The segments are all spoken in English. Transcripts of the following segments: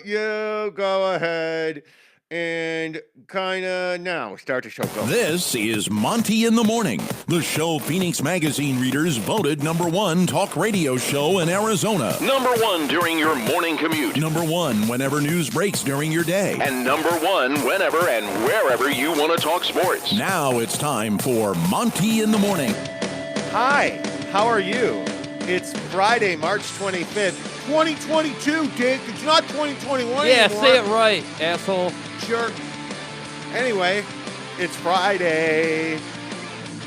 you go ahead and kind of now start the show. Go. This is Monty in the Morning, the show Phoenix Magazine readers voted #1 talk radio show in Arizona. #1 during your morning commute. #1 whenever news breaks during your day. And #1 whenever and wherever you want to talk sports. Now it's time for Monty in the Morning. Hi, how are you? It's Friday, March 25th, 2022, Dick. It's not 2021 Yeah, anymore. say it right, asshole. Jerk. Anyway, it's Friday.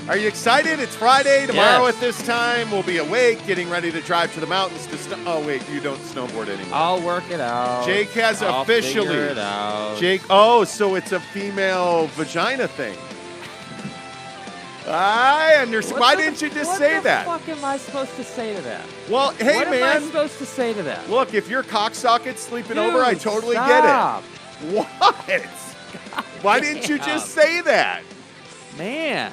Are you excited? It's Friday. Tomorrow Yes. at this time, we'll be awake, getting ready to drive to the mountains to oh, wait, you don't snowboard anymore. I'll work it out. Jake has I'll officially. figure it out. Jake, oh, so it's a female vagina thing. I understand. Why didn't you just say that? What the fuck am I supposed to say to that? Well, hey, what man. What am I supposed to say to that? Look, if your cocksocket's sleeping Dude, over, I totally stop. get it. What? Why didn't you just say that? Man.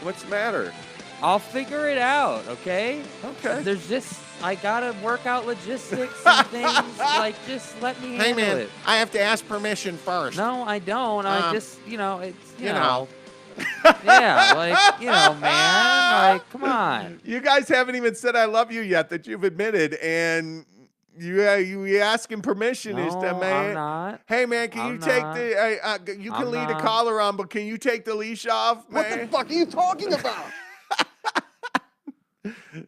What's the matter? I'll figure it out, okay? Okay. There's just, I gotta work out logistics and things. Like, just let me handle it. I have to ask permission first. No, I don't. I just, it's, you know. know. Yeah, like, man, like, come on. You guys haven't even said I love you yet that you've admitted, and you asking permission is to No, man. I'm not. Hey man, can you take the? You can I'm lead a not. collar on, but can you take the leash off, man? What the fuck are you talking about?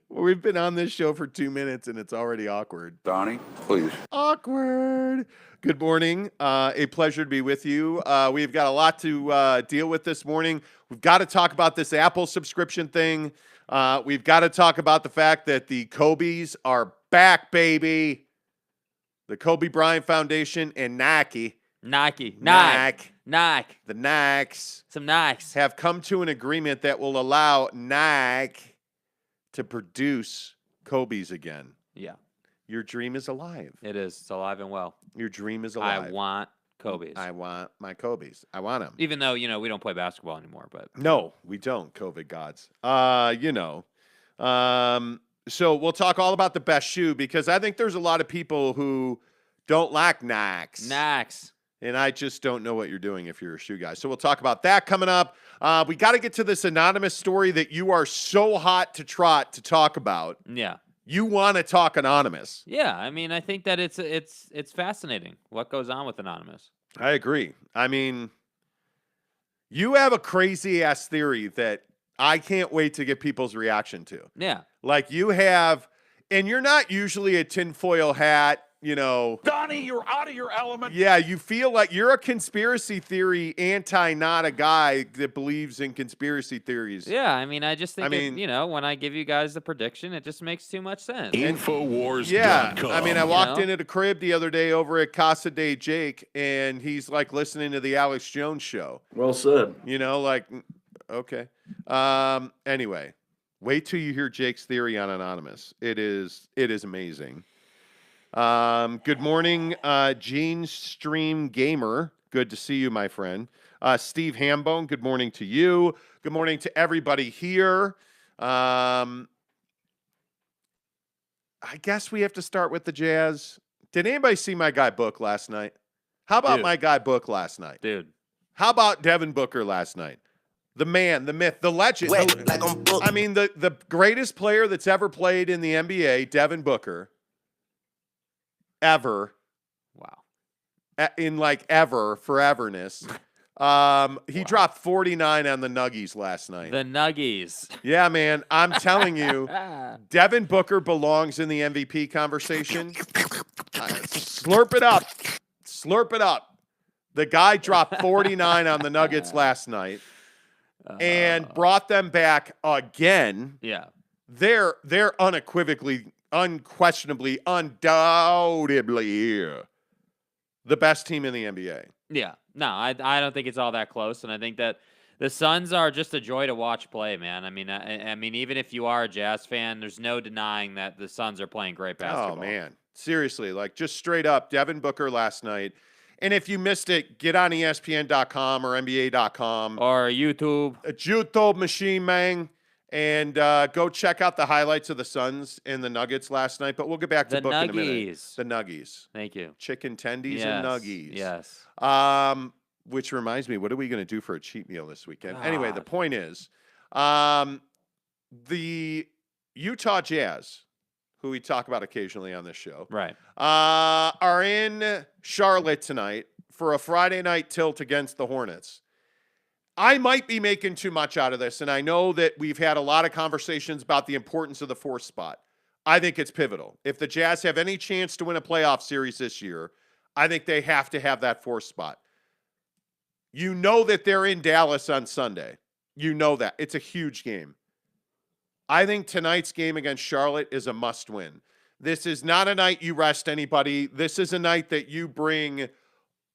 We've been on this show for 2 minutes and it's already awkward. Donnie, please. Awkward. Good morning. A pleasure to be with you. We've got a lot to deal with this morning. We've got to talk about this Apple subscription thing. We've got to talk about the fact that the Kobe's are back, baby. The Kobe Bryant Foundation and Nike. Nike. The Nikes. Some Nikes. Have come to an agreement that will allow Nike to produce Kobe's again. Yeah. Your dream is alive. It is. It's alive and well. Your dream is alive. I want Kobe's. I want my Kobe's. I want them. Even though, we don't play basketball anymore, but No, we don't, COVID gods. So we'll talk all about the best shoe because I think there's a lot of people who don't like Nikes. Nikes. And I just don't know what you're doing if you're a shoe guy. So we'll talk about that coming up. We got to get to this anonymous story that you are so hot to trot to talk about. Yeah. You want to talk anonymous. Yeah, I mean, I think that it's fascinating what goes on with Anonymous. I agree. I mean, you have a crazy ass theory that I can't wait to get people's reaction to. Yeah. Like you have, and you're not usually a tinfoil hat, Donnie, you're out of your element. Yeah, you feel like you're a conspiracy theory not a guy that believes in conspiracy theories. Yeah, I mean, I just think, when I give you guys the prediction, it just makes too much sense. Infowars.com. Yeah, I mean, I walked into the crib the other day over at Casa de Jake, and he's like listening to the Alex Jones show. Well said. Okay. Anyway, wait till you hear Jake's theory on Anonymous. It is amazing. Good morning, Gene Stream Gamer. Good to see you, my friend. Steve Hambone, good morning to you. Good morning to everybody here. I guess we have to start with the Jazz. Did anybody see my guy Book last night? How about my guy Book last night? Dude. How about Devin Booker last night? The man, the myth, the legend. I mean, the greatest player that's ever played in the NBA, Devin Booker. Ever. Wow. In foreverness. He dropped 49 on the Nuggies last night. The Nuggies. Yeah, man. I'm telling you, Devin Booker belongs in the MVP conversation. Slurp it up. Slurp it up. The guy dropped 49 on the Nuggets last night and brought them back again. Yeah. They're unquestionably, undoubtedly the best team in the NBA. Yeah. No, I don't think it's all that close, and I think that the Suns are just a joy to watch play, man. I mean, even if you are a Jazz fan, there's no denying that the Suns are playing great basketball. Oh, man. Seriously, just straight up, Devin Booker last night. And if you missed it, get on ESPN.com or NBA.com. Or YouTube. A YouTube machine, man. And go check out the highlights of the Suns and the Nuggets last night. But we'll get back to The Book in a minute. Nuggies. The Nuggies. Thank you. Chicken tendies Yes. and Nuggies. Yes. Which reminds me, what are we going to do for a cheat meal this weekend? Anyway, the God. point is, the Utah Jazz, who we talk about occasionally on this show, Right. are in Charlotte tonight for a Friday night tilt against the Hornets. I might be making too much out of this, and I know that we've had a lot of conversations about the importance of the fourth spot. I think it's pivotal. If the Jazz have any chance to win a playoff series this year, I think they have to have that fourth spot. You know that they're in Dallas on Sunday. You know that. It's a huge game. I think tonight's game against Charlotte is a must-win. This is not a night you rest anybody. This is a night that you bring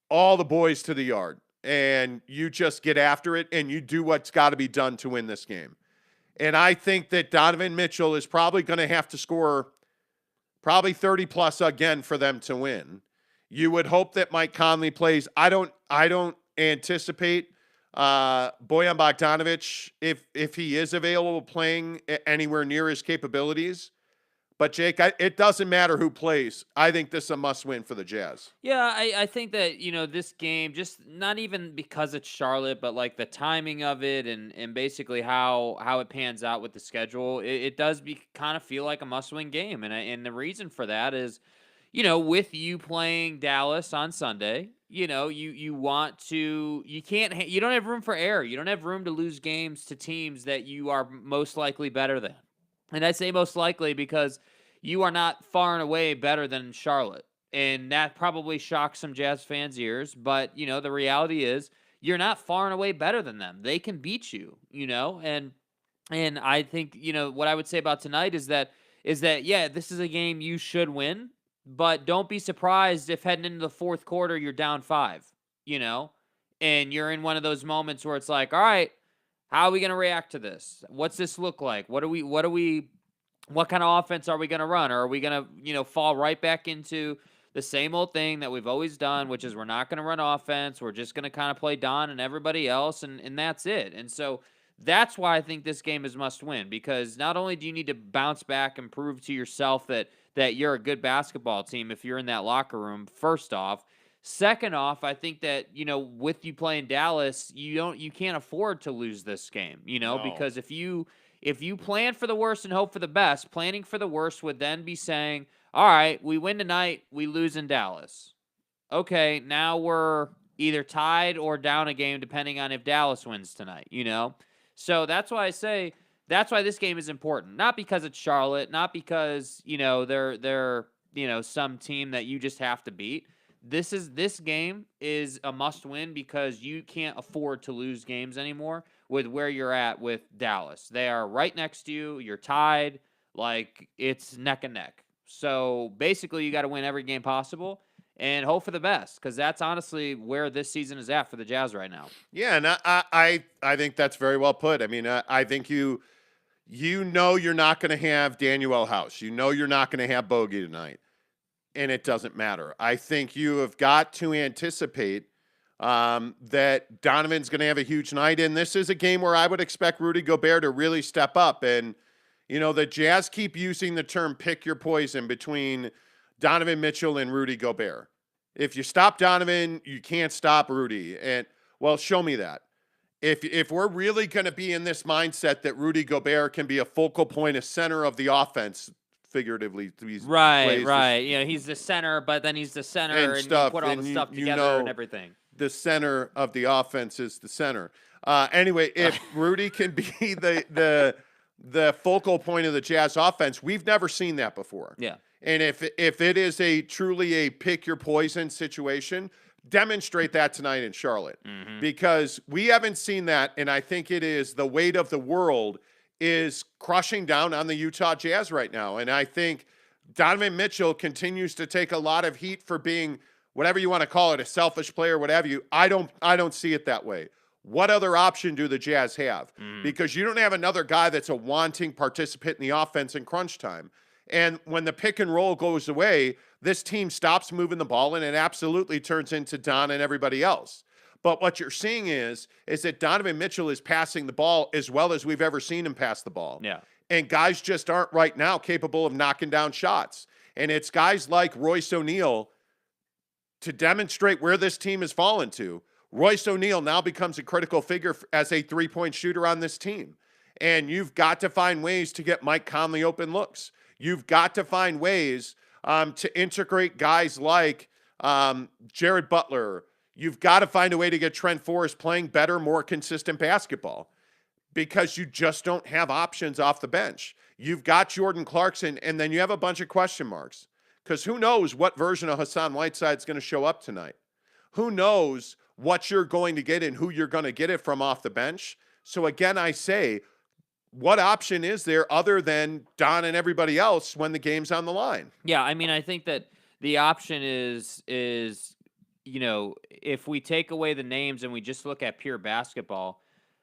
all the boys to the yard and you just get after it and you do what's got to be done to win this game. And I think that Donovan Mitchell is probably going to have to score probably 30-plus again for them to win. You would hope that Mike Conley plays. I don't anticipate Bojan Bogdanovic, if he is available, playing anywhere near his capabilities. But, Jake, it doesn't matter who plays. I think this is a must-win for the Jazz. Yeah, I think that, this game, just not even because it's Charlotte, but like the timing of it and basically how it pans out with the schedule, it does kind of feel like a must-win game. And the reason for that is, with you playing Dallas on Sunday, you don't have room for error. You don't have room to lose games to teams that you are most likely better than. And I say most likely because you are not far and away better than Charlotte. And that probably shocks some Jazz fans' ears. But, the reality is you're not far and away better than them. They can beat you, And I think, what I would say about tonight is that, yeah, this is a game you should win. But don't be surprised if heading into the fourth quarter, you're down 5, And you're in one of those moments where it's like, all right, how are we going to react to this? What's this look like? What kind of offense are we going to run? Or are we going to, fall right back into the same old thing that we've always done, which is we're not going to run offense. We're just going to kind of play Don and everybody else, and that's it. And so that's why I think this game is must win, because not only do you need to bounce back and prove to yourself that you're a good basketball team if you're in that locker room, first off. Second off, I think that, with you playing Dallas, you can't afford to lose this game, No. because if you plan for the worst and hope for the best, planning for the worst would then be saying, all right, we win tonight, we lose in Dallas. Okay, now we're either tied or down a game depending on if Dallas wins tonight, So that's why I say that's why this game is important. Not because it's Charlotte, not because, they're some team that you just have to beat. This game is a must-win because you can't afford to lose games anymore with where you're at with Dallas. They are right next to you. You're tied. Like, it's neck and neck. So, basically, you got to win every game possible and hope for the best, because that's honestly where this season is at for the Jazz right now. Yeah, and I think that's very well put. I mean, I think you're not going to have Daniel House. You're not going to have Bogey tonight. And it doesn't matter. I think you have got to anticipate that Donovan's going to have a huge night. And this is a game where I would expect Rudy Gobert to really step up. And, the Jazz keep using the term pick your poison between Donovan Mitchell and Rudy Gobert. If you stop Donovan, you can't stop Rudy. And, well, show me that. If we're really going to be in this mindset that Rudy Gobert can be a focal point, a center of the offense, figuratively, Right. He's the center, but then he's the center and stuff, you put all the stuff together and everything. The center of the offense is the center. Anyway, if Rudy can be the focal point of the Jazz offense, we've never seen that before. Yeah. And if it is truly a pick your poison situation, demonstrate that tonight in Charlotte, because we haven't seen that. And I think it is the weight of the world is crushing down on the Utah Jazz right now. And I think Donovan Mitchell continues to take a lot of heat for being, whatever you want to call it, a selfish player, whatever you. I don't see it that way. What other option do the Jazz have? Because you don't have another guy that's a wanting participant in the offense in crunch time. And when the pick and roll goes away, this team stops moving the ball, and it absolutely turns into Don and everybody else. But what you're seeing is that Donovan Mitchell is passing the ball as well as we've ever seen him pass the ball. Yeah. And guys just aren't right now capable of knocking down shots. And it's guys like Royce O'Neal to demonstrate where this team has fallen to. Royce O'Neal now becomes a critical figure as a three-point shooter on this team. And you've got to find ways to get Mike Conley open looks. You've got to find ways to integrate guys like Jared Butler. You've got to find a way to get Trent Forrest playing better, more consistent basketball because you just don't have options off the bench. You've got Jordan Clarkson, and then you have a bunch of question marks because who knows what version of Hassan Whiteside is going to show up tonight. Who knows what you're going to get and who you're going to get it from off the bench. So again, I say, what option is there other than Don and everybody else when the game's on the line? Yeah, I mean, I think that the option is if we take away the names and we just look at pure basketball,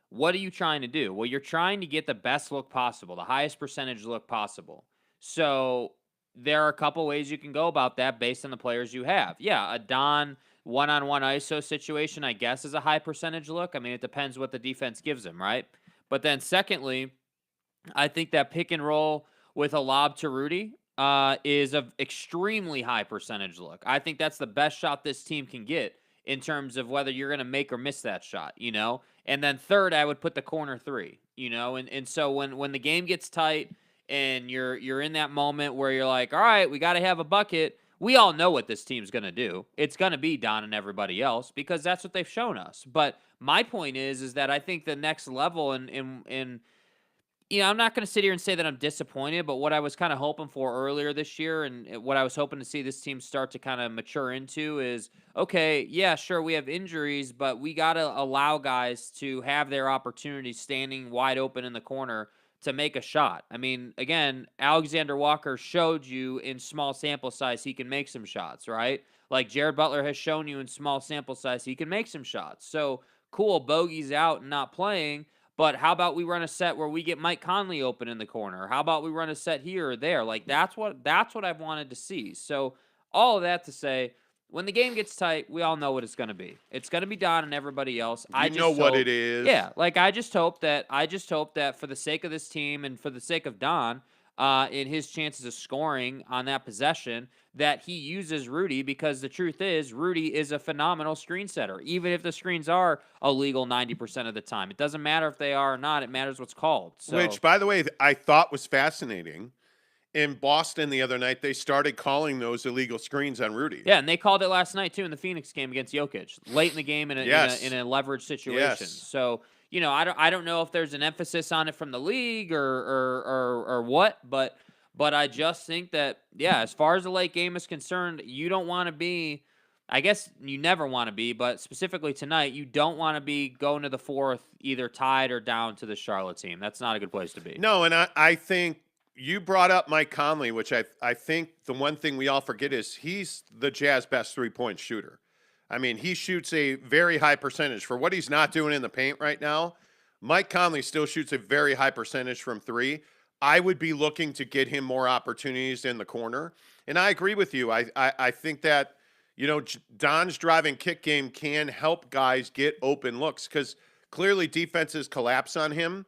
what are you trying to do? Well, you're trying to get the best look possible, the highest percentage look possible. So there are a couple ways you can go about that based on the players you have. Yeah, a Don one-on-one ISO situation, I guess, is a high percentage look. I mean, it depends what the defense gives him, right? But then secondly, I think that pick and roll with a lob to Rudy is an extremely high percentage look. I think that's the best shot this team can get in terms of whether you're going to make or miss that shot, And then third, I would put the corner three, And so when the game gets tight and you're in that moment where you're like, all right, we got to have a bucket, we all know what this team's going to do. It's going to be Don and everybody else because that's what they've shown us. But my point is that I think the next level in I'm not going to sit here and say that I'm disappointed, but what I was kind of hoping for earlier this year and what I was hoping to see this team start to kind of mature into is, okay, yeah, sure, we have injuries, but we got to allow guys to have their opportunities standing wide open in the corner to make a shot. I mean, again, Alexander Walker showed you in small sample size he can make some shots, right? Like Jared Butler has shown you in small sample size he can make some shots. So, cool, Bogey's out and not playing, but how about we run a set where we get Mike Conley open in the corner? How about we run a set here or there? Like that's what I've wanted to see. So all of that to say, when the game gets tight, we all know what it's going to be. It's going to be Don and everybody else. I know what it is. Yeah, like I just hope that for the sake of this team and for the sake of Don, in his chances of scoring on that possession, that he uses Rudy because the truth is Rudy is a phenomenal screen setter. Even if the screens are illegal 90% of the time, it doesn't matter if they are or not. It matters what's called. So. Which, by the way, I thought was fascinating. In Boston the other night, they started calling those illegal screens on Rudy. Yeah, and they called it last night too in the Phoenix game against Jokic, late in the game in a leverage situation. Yes. So I don't know if there's an emphasis on it from the league or what, but I just think that as far as the late game is concerned, you don't want to be. I guess you never want to be, but specifically tonight, you don't want to be going to the fourth either tied or down to the Charlotte team. That's not a good place to be. No, and I think. You brought up Mike Conley, which I think the one thing we all forget is he's the Jazz best three-point shooter. I mean, he shoots a very high percentage. For what he's not doing in the paint right now, Mike Conley still shoots a very high percentage from three. I would be looking to get him more opportunities in the corner. And I agree with you. I think that, Don's driving kick game can help guys get open looks because clearly defenses collapse on him.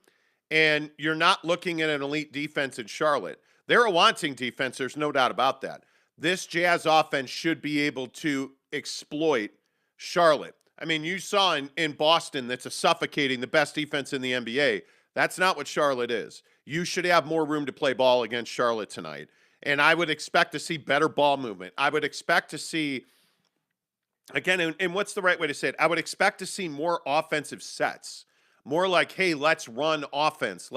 And you're not looking at an elite defense in Charlotte. They're a wanting defense. There's no doubt about that. This Jazz offense should be able to exploit Charlotte. I mean, you saw in Boston that's suffocating the best defense in the NBA. That's not what Charlotte is. You should have more room to play ball against Charlotte tonight. And I would expect to see better ball movement. I would expect to see, again, and what's the right way to say it? I would expect to see more offensive sets. More like, hey, let's run offense.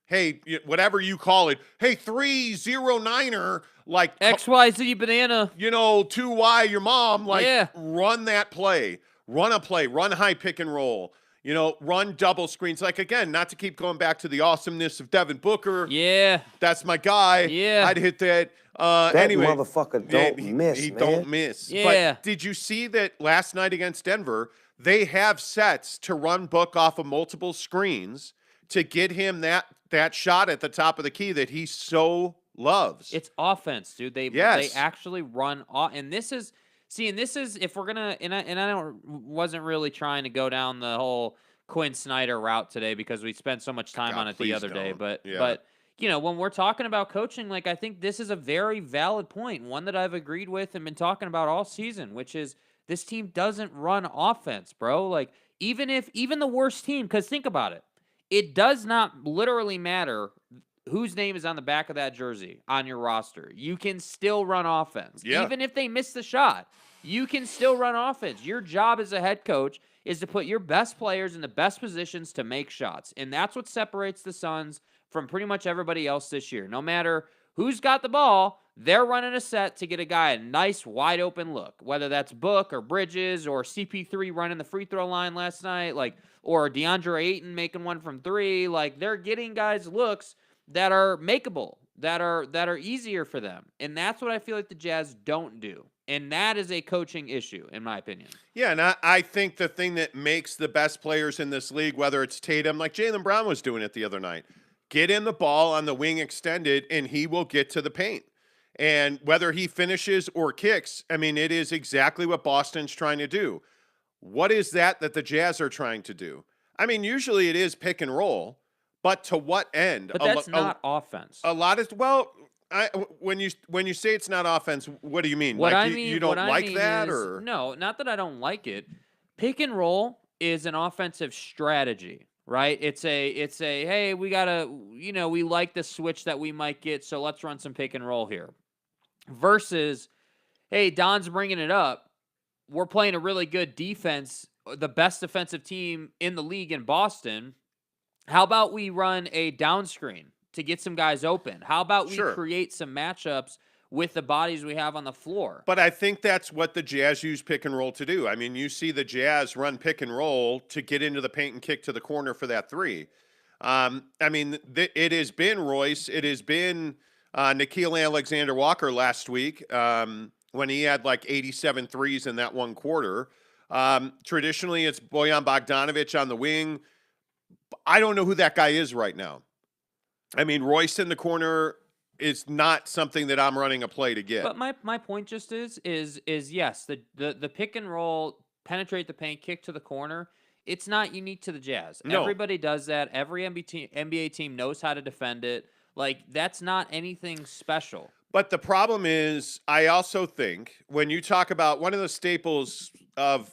Hey, whatever you call it. Hey, 3-0-9er, like XYZ banana. 2Y your mom, run that play. Run a play. Run high pick and roll. Run double screens. Like, again, not to keep going back to the awesomeness of Devin Booker. Yeah. That's my guy. Yeah. I'd hit that. Anyway, motherfucker don't miss, he man. Don't miss. Yeah. But did you see that last night against Denver, they have sets to run Book off of multiple screens to get him that shot at the top of the key that he so loves. It's offense, dude. They actually run off, and this is See, and this is if we're gonna, and I wasn't really trying to go down the whole Quinn Snyder route today because we spent so much time God, on it the please other day. don't. But Yeah. but you know, when we're talking about coaching, like I think this is a very valid point, one that I've agreed with and been talking about all season, which is this team doesn't run offense, bro. Like even the worst team, because think about it, it does not literally matter whose name is on the back of that jersey on your roster. You can still run offense. Yeah. Even if they miss the shot, you can still run offense. Your job as a head coach is to put your best players in the best positions to make shots. And that's what separates the Suns from pretty much everybody else this year. No matter who's got the ball, they're running a set to get a guy a nice wide open look, whether that's Book or Bridges or CP3 running the free throw line last night, like, or DeAndre Ayton making one from three. Like, they're getting guys looks that are makeable, that are easier for them. And that's what I feel like the Jazz don't do. And that is a coaching issue, in my opinion. Yeah, and I think the thing that makes the best players in this league, whether it's Tatum, like Jaylen Brown was doing it the other night, get in the ball on the wing extended, and he will get to the paint. And whether he finishes or kicks, I mean, it is exactly what Boston's trying to do. What is that the Jazz are trying to do? I mean, usually it is pick and roll, but to what end? But that's not offense. A lot of, well, when you say it's not offense, what do you mean? What like I mean, you don't like that, is, or no? Not that I don't like it. Pick and roll is an offensive strategy, right? It's a hey, we gotta, we like the switch that we might get, so let's run some pick and roll here. Versus, hey, Don's bringing it up. We're playing a really good defense, the best defensive team in the league in Boston. How about we run a down screen to get some guys open? How about we create some matchups with the bodies we have on the floor? But I think that's what the Jazz use pick and roll to do. I mean, you see the Jazz run pick and roll to get into the paint and kick to the corner for that three. I mean, it has been Royce. It has been Nickeil Alexander-Walker last week when he had like 87 threes in that one quarter. Traditionally, it's Bojan Bogdanovic on the wing. I don't know who that guy is right now. I mean, Royce in the corner is not something that I'm running a play to get. But my point just is yes, the pick and roll, penetrate the paint, kick to the corner. It's not unique to the Jazz. No. Everybody does that. Every NBA team knows how to defend it. Like, that's not anything special. But the problem is, I also think when you talk about one of the staples of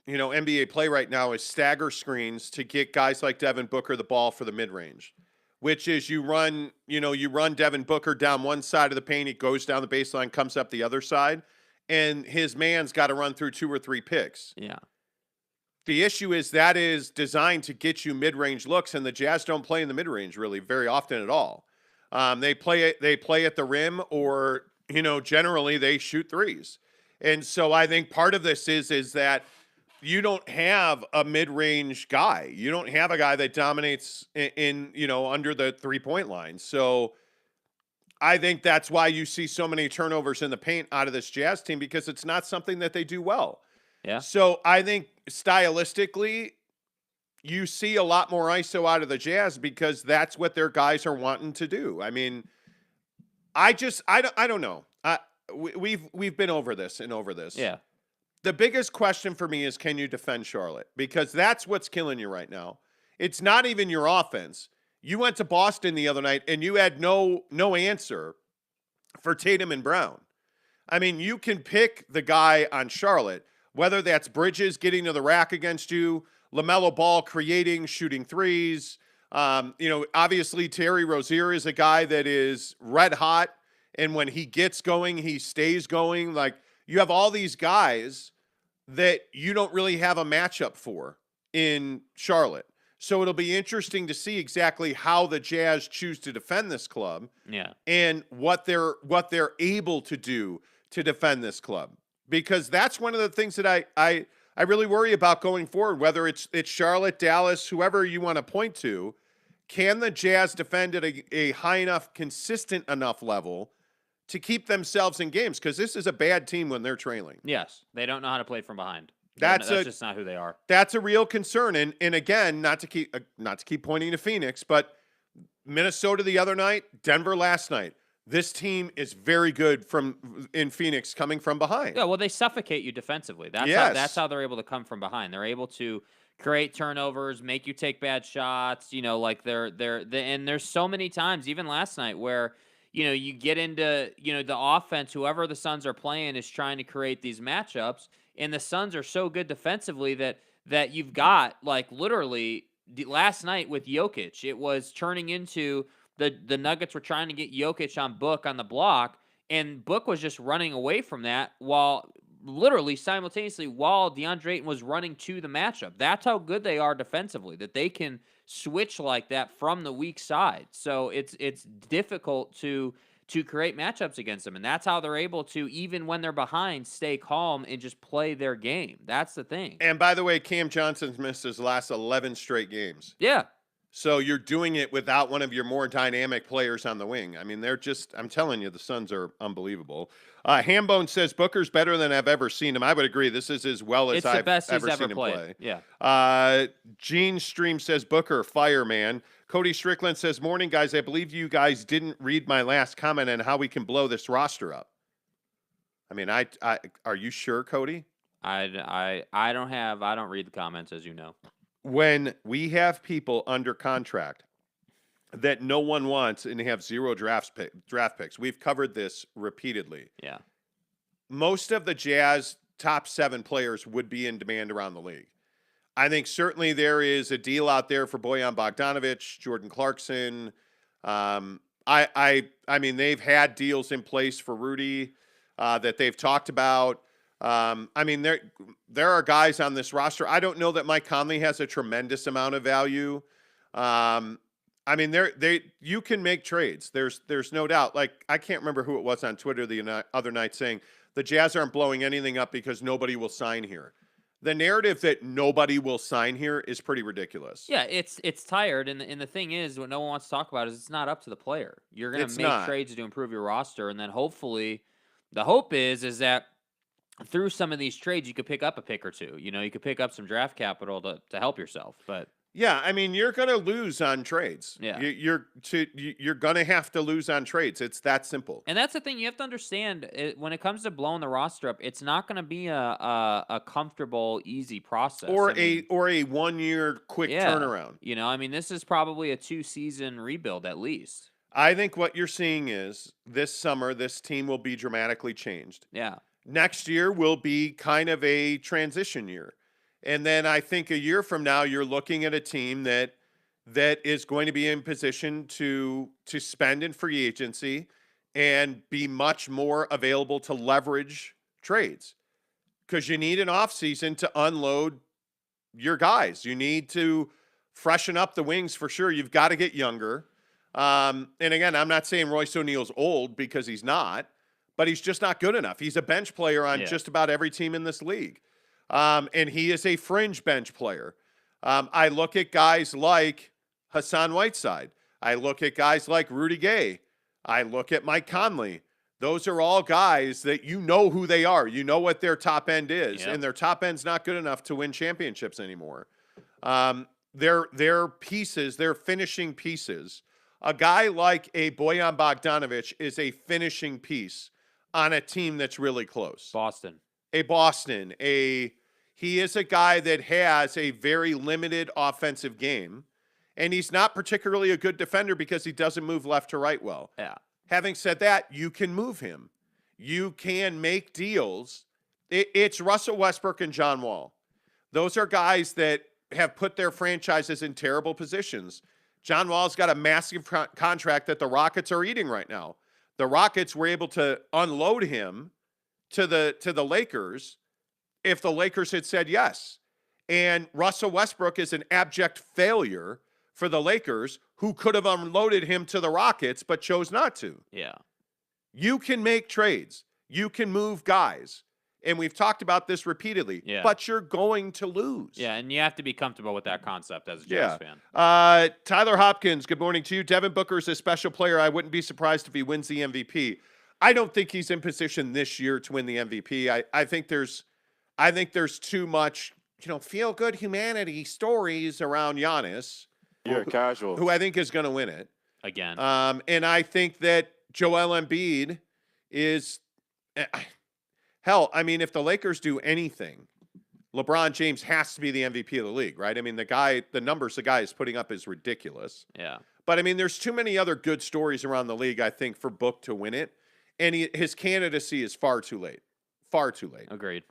NBA play right now is stagger screens to get guys like Devin Booker the ball for the mid-range, which is you run Devin Booker down one side of the paint, he goes down the baseline, comes up the other side, and his man's got to run through 2 or 3 picks. Yeah. The issue is that is designed to get you mid-range looks, and the Jazz don't play in the mid-range really very often at all. They play at the rim, or generally they shoot threes. And so I think part of this is that you don't have a mid-range guy. You don't have a guy that dominates in under the 3-point line. So I think that's why you see so many turnovers in the paint out of this Jazz team, because it's not something that they do well. Yeah. So I think stylistically, you see a lot more ISO out of the Jazz because that's what their guys are wanting to do. I mean, I don't know. We've been over this and over this. Yeah. The biggest question for me is, can you defend Charlotte? Because that's what's killing you right now. It's not even your offense. You went to Boston the other night and you had no answer for Tatum and Brown. I mean, you can pick the guy on Charlotte, whether that's Bridges getting to the rack against you, LaMelo Ball creating, shooting threes. Obviously Terry Rozier is a guy that is red hot, and when he gets going, he stays going. Like, you have all these guys that you don't really have a matchup for in Charlotte. So it'll be interesting to see exactly how the Jazz choose to defend this club. Yeah. And what they're able to do to defend this club. Because that's one of the things that I really worry about going forward, whether it's Charlotte, Dallas, whoever you want to point to. Can the Jazz defend at a high enough, consistent enough level to keep themselves in games? Because this is a bad team when they're trailing. Yes, they don't know how to play from behind. That's just not who they are. That's a real concern. And again, not to keep pointing to Phoenix, but Minnesota the other night, Denver last night. This team is very good in Phoenix coming from behind. Yeah, well, they suffocate you defensively. That's how they're able to come from behind. They're able to create turnovers, make you take bad shots. Like and there's so many times, even last night, where you get into the offense. Whoever the Suns are playing is trying to create these matchups, and the Suns are so good defensively that you've got like literally last night with Jokic, it was turning into. The Nuggets were trying to get Jokic on Book on the block, and Book was just running away from that while literally simultaneously while DeAndre Ayton was running to the matchup. That's how good they are defensively, that they can switch like that from the weak side. So it's difficult to create matchups against them, and that's how they're able to, even when they're behind, stay calm and just play their game. That's the thing. And by the way, Cam Johnson's missed his last 11 straight games. Yeah. So you're doing it without one of your more dynamic players on the wing. I mean, I'm telling you, the Suns are unbelievable. Hambone says Booker's better than I've ever seen him. I would agree. This is as well as I've ever seen him play. Yeah. Gene Stream says Booker, fireman. Cody Strickland says, morning, guys. I believe you guys didn't read my last comment on how we can blow this roster up. I mean, are you sure, Cody? I don't read the comments, as you know. When we have people under contract that no one wants and have 0 draft picks, we've covered this repeatedly. Yeah. Most of the Jazz top 7 players would be in demand around the league. I think certainly there is a deal out there for Bojan Bogdanovic, Jordan Clarkson. I mean, they've had deals in place for Rudy that they've talked about. I mean, there are guys on this roster. I don't know that Mike Conley has a tremendous amount of value. I mean, you can make trades. There's no doubt. Like, I can't remember who it was on Twitter the other night saying the Jazz aren't blowing anything up because nobody will sign here. The narrative that nobody will sign here is pretty ridiculous. Yeah, it's tired, and the thing is, what no one wants to talk about is it's not up to the player. You're going to make trades to improve your roster, and then hopefully, the hope is that through some of these trades, you could pick up a pick or two. You could pick up some draft capital to help yourself. But yeah, I mean, you're going to lose on trades. Yeah, you're going to have to lose on trades. It's that simple. And that's the thing you have to understand when it comes to blowing the roster up. It's not going to be a comfortable, easy process, or a 1 year quick turnaround. I mean, this is probably a 2-season rebuild at least. I think what you're seeing is this summer, this team will be dramatically changed. Yeah. Next year will be kind of a transition year. And then I think a year from now, you're looking at a team that is going to be in position to spend in free agency and be much more available to leverage trades. Because you need an offseason to unload your guys. You need to freshen up the wings for sure. You've got to get younger. And again, I'm not saying Royce O'Neal's old because he's not. But he's just not good enough. He's a bench player on just about every team in this league. And he is a fringe bench player. I look at guys like Hassan Whiteside. I look at guys like Rudy Gay. I look at Mike Conley. Those are all guys that you know who they are. You know what their top end is. And their top end's not good enough to win championships anymore. They're pieces. They're finishing pieces. A guy like a Bojan Bogdanovic is a finishing piece on a team that's really close. Boston. He is a guy that has a very limited offensive game, and he's not particularly a good defender because he doesn't move left to right well. Yeah. Having said that, you can move him. You can make deals. It's Russell Westbrook and John Wall. Those are guys that have put their franchises in terrible positions. John Wall's got a massive contract that the Rockets are eating right now. The Rockets were able to unload him to the Lakers if the Lakers had said yes. And Russell Westbrook is an abject failure for the Lakers, who could have unloaded him to the Rockets but chose not to. Yeah. You can make trades. You can move guys. And we've talked about this repeatedly, but you're going to lose. Yeah, and you have to be comfortable with that concept as a Jazz fan. Tyler Hopkins, good morning to you. Devin Booker is a special player. I wouldn't be surprised if he wins the MVP. I don't think he's in position this year to win the MVP. I think there's too much, feel-good humanity stories around Giannis. You're a casual. Who I think is going to win it. Again. And I think that Joel Embiid is hell. I mean, if the Lakers do anything, LeBron James has to be the MVP of the league, right? I mean, the numbers the guy is putting up is ridiculous. Yeah. But I mean, there's too many other good stories around the league, I think, for Book to win it. And his candidacy is far too late. Far too late. Agreed.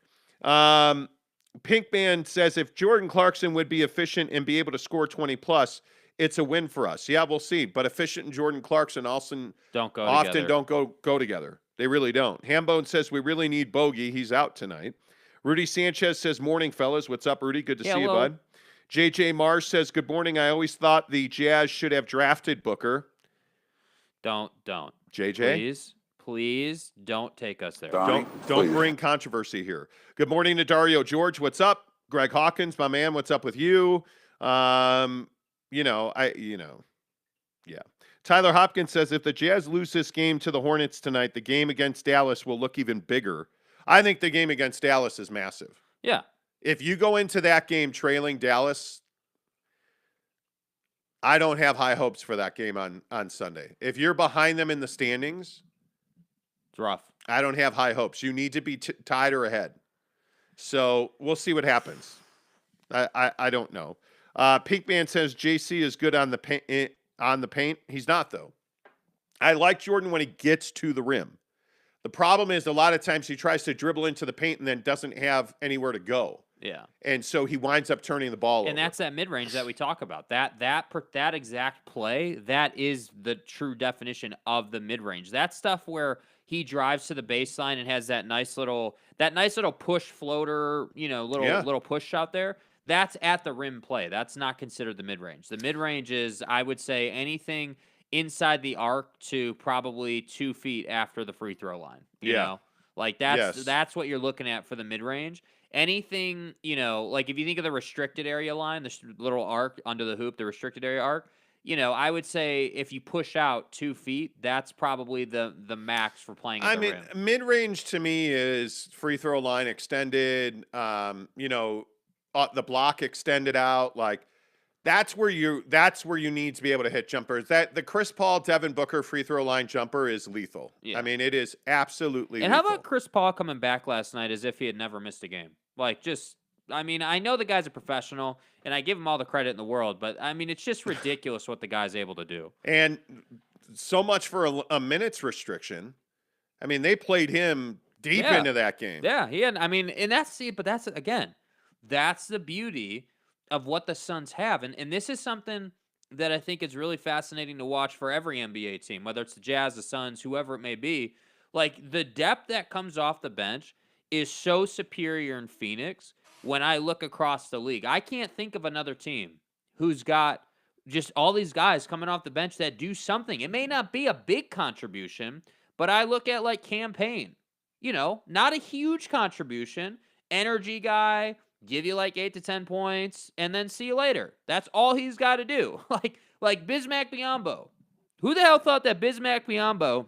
Pinkman says if Jordan Clarkson would be efficient and be able to score 20 plus, it's a win for us. Yeah, we'll see. But efficient and Jordan Clarkson often don't go together. They really don't. Hambone says we really need Bogey. He's out tonight. Rudy Sanchez says, morning, fellas. What's up, Rudy? Good to see you, bud. JJ Mars says, good morning. I always thought the Jazz should have drafted Booker. Don't. JJ? Please don't take us there. Don't bring controversy here. Good morning to Dario George. What's up? Greg Hawkins, my man. What's up with you? Yeah. Tyler Hopkins says if the Jazz lose this game to the Hornets tonight, the game against Dallas will look even bigger. I think the game against Dallas is massive. Yeah. If you go into that game trailing Dallas, I don't have high hopes for that game on Sunday. If you're behind them in the standings, it's rough. I don't have high hopes. You need to be tied or ahead. So we'll see what happens. I don't know. Pinkman says JC is good on the paint. He's not, though. I like Jordan when he gets to the rim. The problem is a lot of times he tries to dribble into the paint and then doesn't have anywhere to go. Yeah. And so he winds up turning the ball over. And that's that mid-range that we talk about. That exact play, that is the true definition of the mid-range. That stuff where he drives to the baseline and has that nice little push floater, little push shot there. That's at the rim play. That's not considered the mid-range. The mid-range is, I would say, anything inside the arc to probably 2 feet after the free throw line. You know? Like that's what you're looking at for the mid-range. Anything, like if you think of the restricted area line, the little arc under the hoop, the restricted area arc, I would say if you push out 2 feet, that's probably the max for playing at the rim. Mid-range to me is free throw line extended, the block extended out, like that's where you need to be able to hit jumpers. That the Chris Paul, Devin Booker free throw line jumper is lethal. Yeah. I mean, it is absolutely lethal. How about Chris Paul coming back last night as if he had never missed a game? I know the guy's a professional, and I give him all the credit in the world, but I mean, it's just ridiculous what the guy's able to do. And so much for a minutes restriction. I mean, they played him deep into that game. Yeah, that's the beauty of what the Suns have. And this is something that I think is really fascinating to watch for every NBA team, whether it's the Jazz, the Suns, whoever it may be. Like, the depth that comes off the bench is so superior in Phoenix when I look across the league. I can't think of another team who's got just all these guys coming off the bench that do something. It may not be a big contribution, but I look at, like, Cam Payne. Not a huge contribution. Energy guy, give you like 8 to 10 points, and then see you later. That's all he's got to do. Like Bismack Biyombo. Who the hell thought that Bismack Biyombo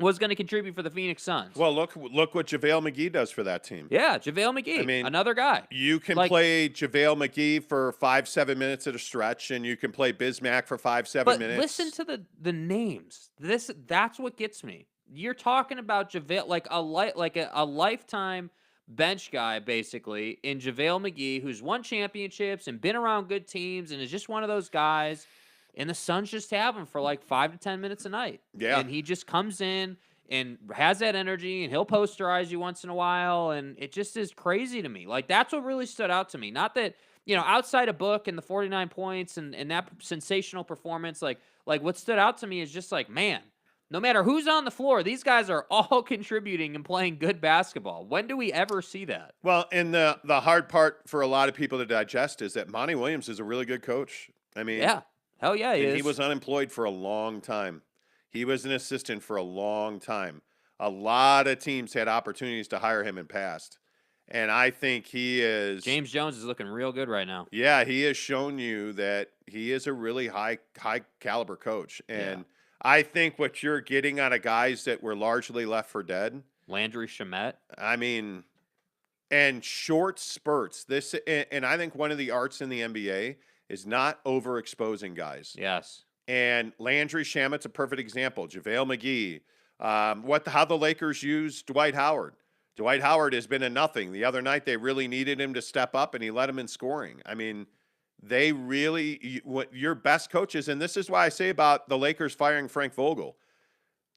was going to contribute for the Phoenix Suns? Well, look what JaVale McGee does for that team. Yeah, JaVale McGee. I mean, another guy. You can play JaVale McGee for 5-7 minutes at a stretch, and you can play Bismack for 5-7 minutes. Listen to the names. That's what gets me. You're talking about JaVale, like a lifetime bench guy, basically, in JaVale McGee, who's won championships and been around good teams and is just one of those guys, and the Suns just have him for like 5 to 10 minutes a night. Yeah. And he just comes in and has that energy, and he'll posterize you once in a while, and it just is crazy to me. Like, that's what really stood out to me. Not that, outside of Book and the 49 points and that sensational performance, like what stood out to me is just like, man, no matter who's on the floor, these guys are all contributing and playing good basketball. When do we ever see that? Well, and the hard part for a lot of people to digest is that Monty Williams is a really good coach. I mean, yeah, hell yeah, he is. He was unemployed for a long time. He was an assistant for a long time. A lot of teams had opportunities to hire him in past. And I think he is... James Jones is looking real good right now. Yeah, he has shown you that he is a really high caliber coach. And I think what you're getting out of guys that were largely left for dead. Landry Shamet. I mean, and short spurts. And I think one of the arts in the NBA is not overexposing guys. Yes. And Landry Shamet's a perfect example. JaVale McGee. How the Lakers use Dwight Howard. Dwight Howard has been a nothing. The other night, they really needed him to step up, and he led him in scoring. I mean, they really, what your best coaches, and this is why I say about the Lakers firing Frank Vogel.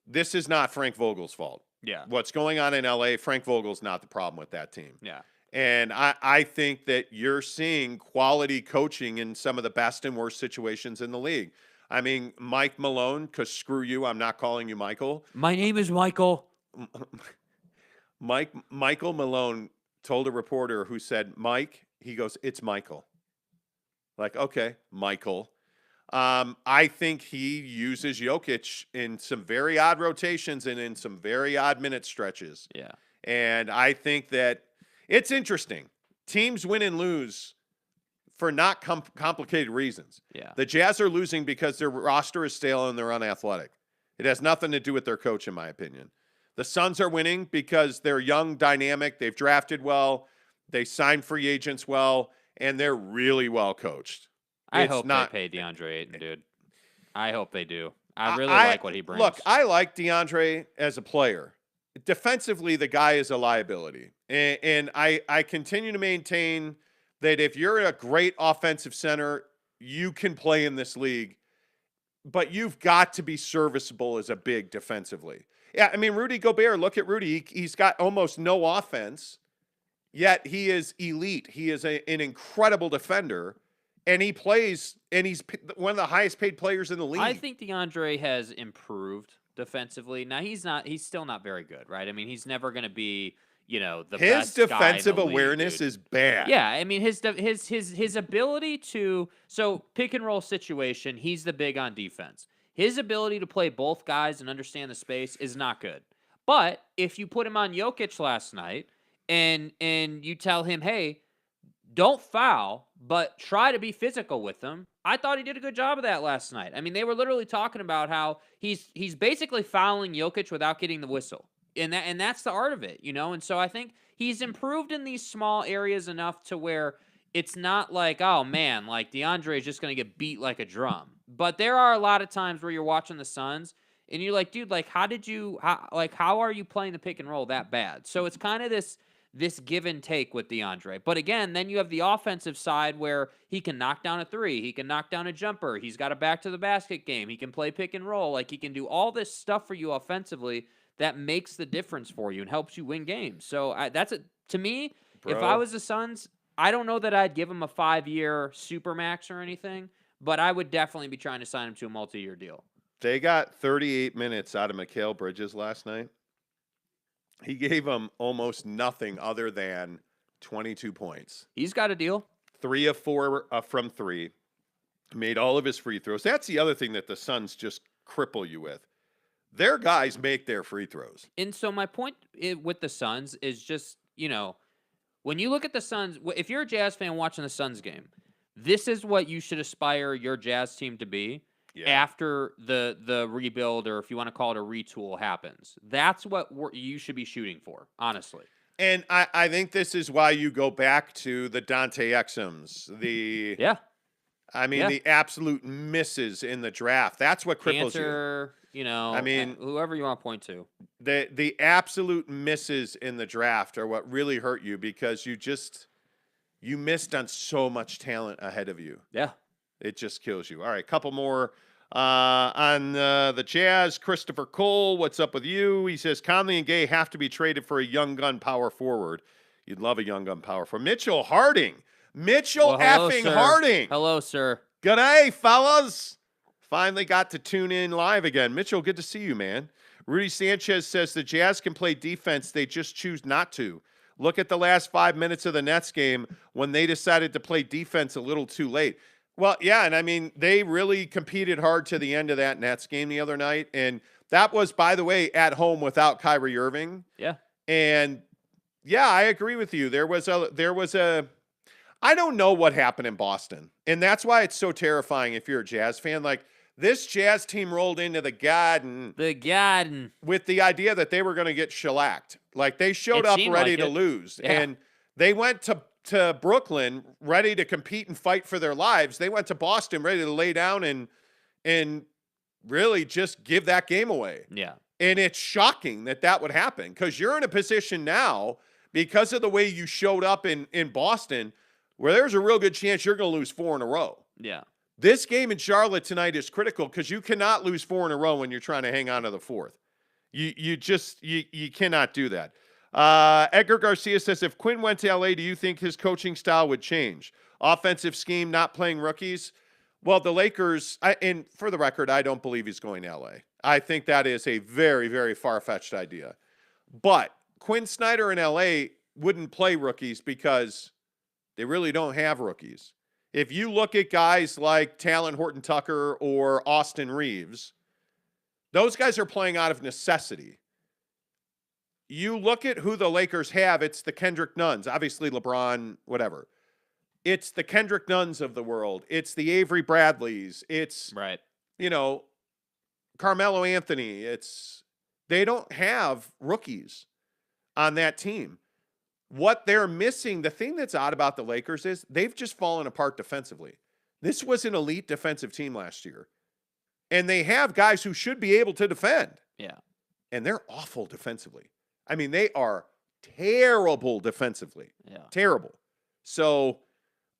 This is not Frank Vogel's fault. Yeah. What's going on in LA, Frank Vogel's not the problem with that team. Yeah. And I think that you're seeing quality coaching in some of the best and worst situations in the league. I mean, Mike Malone, because screw you, I'm not calling you Michael. My name is Michael. Michael Malone told a reporter who said, Mike, he goes, it's Michael. Like, okay, Michael. I think he uses Jokic in some very odd rotations and in some very odd minute stretches. Yeah. And I think that it's interesting. Teams win and lose for not complicated reasons. Yeah. The Jazz are losing because their roster is stale and they're unathletic. It has nothing to do with their coach, in my opinion. The Suns are winning because they're young, dynamic. They've drafted well. They signed free agents well, and they're really well coached. I hope they pay DeAndre Ayton, dude. I hope they do. I really like what he brings. Look, I like DeAndre as a player. Defensively, the guy is a liability. And I continue to maintain that if you're a great offensive center, you can play in this league, but you've got to be serviceable as a big defensively. Yeah, I mean, Rudy Gobert, look at Rudy. He's got almost no offense, yet he is elite. He is an incredible defender, and he plays, and he's one of the highest paid players in the league. I think DeAndre has improved defensively. Now, he's still not very good, right? I mean, he's never going to be, the his best guy in defensive the league, awareness dude. is bad. Yeah, I mean, his ability to, so pick and roll situation, he's the big on defense. His ability to play both guys and understand the space is not good. But if you put him on Jokic last night and you tell him, hey, don't foul, but try to be physical with him, I thought he did a good job of that last night. I mean, they were literally talking about how he's basically fouling Jokic without getting the whistle. And that's the art of it, And so I think he's improved in these small areas enough to where it's not like, oh man, like DeAndre is just going to get beat like a drum. But there are a lot of times where you're watching the Suns and you're like, dude, like how are you playing the pick and roll that bad? So it's kind of this give and take with DeAndre. But again, then you have the offensive side where he can knock down a three, he can knock down a jumper, he's got a back to the basket game, he can play pick and roll, like he can do all this stuff for you offensively that makes the difference for you and helps you win games. So to me, Bro. If I was the Suns, I don't know that I'd give him a 5-year supermax or anything, but I would definitely be trying to sign him to a multi-year deal. They got 38 minutes out of Mikal Bridges last night. He gave them almost nothing other than 22 points. He's got a deal. 3 of 4 from 3. Made all of his free throws. That's the other thing that the Suns just cripple you with. Their guys make their free throws. And so my point with the Suns is just, when you look at the Suns, if you're a Jazz fan watching the Suns game, this is what you should aspire your Jazz team to be after the rebuild, or if you want to call it a retool, happens. That's what you should be shooting for, honestly. And I think this is why you go back to the Dante Exums, the absolute misses in the draft. That's what cripples you. Whoever you want to point to. The absolute misses in the draft are what really hurt you because you missed on so much talent ahead of you. Yeah. It just kills you. All right, couple more on the Jazz. Christopher Cole, what's up with you? He says, Conley and Gay have to be traded for a young gun power forward. You'd love a young gun power forward. Mitchell Harding. Harding. Hello, sir. G'day, fellas. Finally got to tune in live again. Mitchell, good to see you, man. Rudy Sanchez says the Jazz can play defense. They just choose not to. Look at the last 5 minutes of the Nets game when they decided to play defense a little too late. Well, yeah, and I mean, they really competed hard to the end of that Nets game the other night. And that was, by the way, at home without Kyrie Irving. Yeah. And, yeah, I agree with you. There was a I don't know what happened in Boston. And that's why it's so terrifying if you're a Jazz fan. Like, this Jazz team rolled into the Garden with the idea that they were going to get shellacked. Like, they showed up ready to lose. Yeah. And they went to Brooklyn ready to compete and fight for their lives. They went to Boston ready to lay down and really just give that game away. Yeah. And it's shocking that would happen because you're in a position now because of the way you showed up in Boston where there's a real good chance you're going to lose 4 in a row. Yeah. This game in Charlotte tonight is critical because you cannot lose 4 in a row when you're trying to hang on to the 4th. You cannot do that. Edgar Garcia says, if Quinn went to LA, do you think his coaching style would change? Offensive scheme, not playing rookies? Well, the Lakers, and for the record, I don't believe he's going to LA. I think that is a very, very far-fetched idea. But Quinn Snyder in LA wouldn't play rookies because they really don't have rookies. If you look at guys like Talon Horton-Tucker or Austin Reeves, those guys are playing out of necessity. You look at who the Lakers have, it's the Kendrick Nuns, obviously LeBron, whatever. It's the Kendrick Nuns of the world. It's the Avery Bradleys. It's, right. Carmelo Anthony. They don't have rookies on that team. What they're missing, the thing that's odd about the Lakers is they've just fallen apart defensively. This was an elite defensive team last year. And they have guys who should be able to defend. Yeah. And they're awful defensively. I mean, they are terrible defensively. Yeah. Terrible. So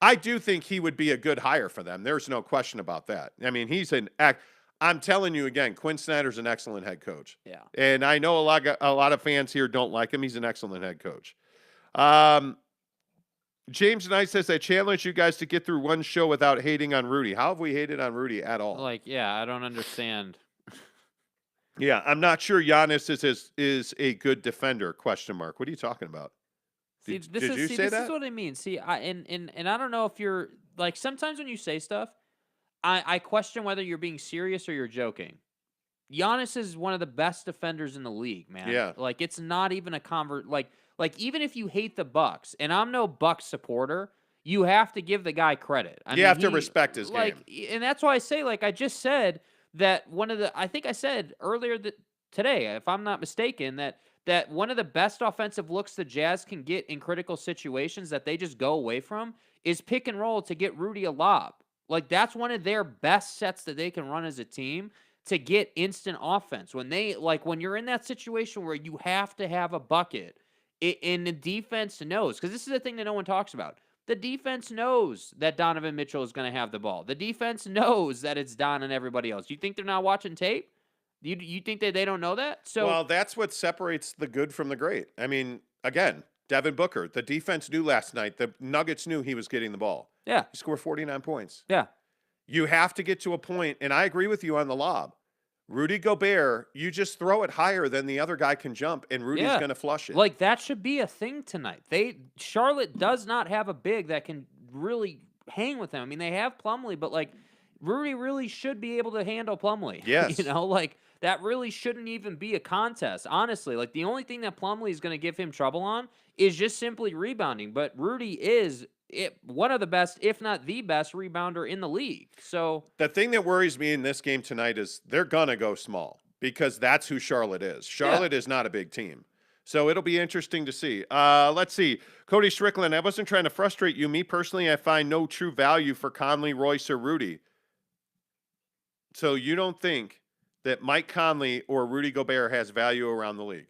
I do think he would be a good hire for them. There's no question about that. I mean, I'm telling you again, Quinn Snyder's an excellent head coach. Yeah. And I know a lot of fans here don't like him. He's an excellent head coach. James Knight says, I challenge you guys to get through one show without hating on Rudy. How have we hated on Rudy at all? I don't understand. Yeah, I'm not sure Giannis is a good defender, question mark. What are you talking about? Did you say that? This is what I mean. See, I don't know if you're, like, sometimes when you say stuff, I question whether you're being serious or you're joking. Giannis is one of the best defenders in the league, man. Yeah. Like, it's not even a like even if you hate the Bucks, and I'm no Bucks supporter, you have to give the guy credit. You have to respect his game. And that's why I say, like I just said, that I think I said earlier today, if I'm not mistaken, that one of the best offensive looks the Jazz can get in critical situations that they just go away from is pick and roll to get Rudy a lob. Like, that's one of their best sets that they can run as a team to get instant offense. When you're in that situation where you have to have a bucket, and the defense knows, because this is the thing that no one talks about. The defense knows that Donovan Mitchell is going to have the ball. The defense knows that it's Don and everybody else. You think they're not watching tape? You think that they don't know that? Well, that's what separates the good from the great. I mean, again, Devin Booker, the defense knew last night. The Nuggets knew he was getting the ball. Yeah. He scored 49 points. Yeah. You have to get to a point, and I agree with you on the lob. Rudy Gobert, you just throw it higher than the other guy can jump, and Rudy's going to flush it. Like, that should be a thing tonight. Charlotte does not have a big that can really hang with them. I mean, they have Plumlee, but, like, Rudy really should be able to handle Plumlee. Yes. That really shouldn't even be a contest, honestly. Like, the only thing that Plumlee is going to give him trouble on is just simply rebounding. But Rudy is one of the best, if not the best, rebounder in the league. So the thing that worries me in this game tonight is they're going to go small because that's who Charlotte is. Charlotte is not a big team. So it'll be interesting to see. Let's see. Cody Strickland, I wasn't trying to frustrate you. Me personally, I find no true value for Conley, Royce, or Rudy. So you don't think that Mike Conley or Rudy Gobert has value around the league?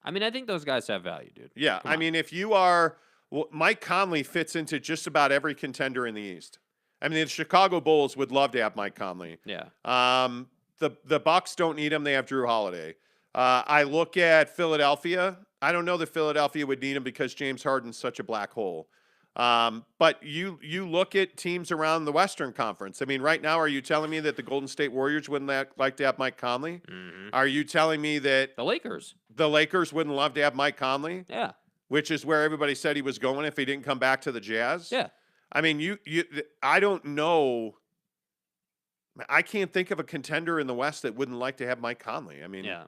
I mean, I think those guys have value, dude. Yeah, I mean, if you are Mike Conley fits into just about every contender in the East. I mean, the Chicago Bulls would love to have Mike Conley. Yeah. The Bucks don't need him. They have Drew Holiday. I look at Philadelphia. I don't know that Philadelphia would need him because James Harden's such a black hole. But you look at teams around the Western Conference. I mean, right now, are you telling me that the Golden State Warriors wouldn't like to have Mike Conley? Mm-hmm. Are you telling me that the Lakers wouldn't love to have Mike Conley? Yeah. Which is where everybody said he was going if he didn't come back to the Jazz. Yeah. I mean, I don't know. I can't think of a contender in the West that wouldn't like to have Mike Conley. I mean, yeah.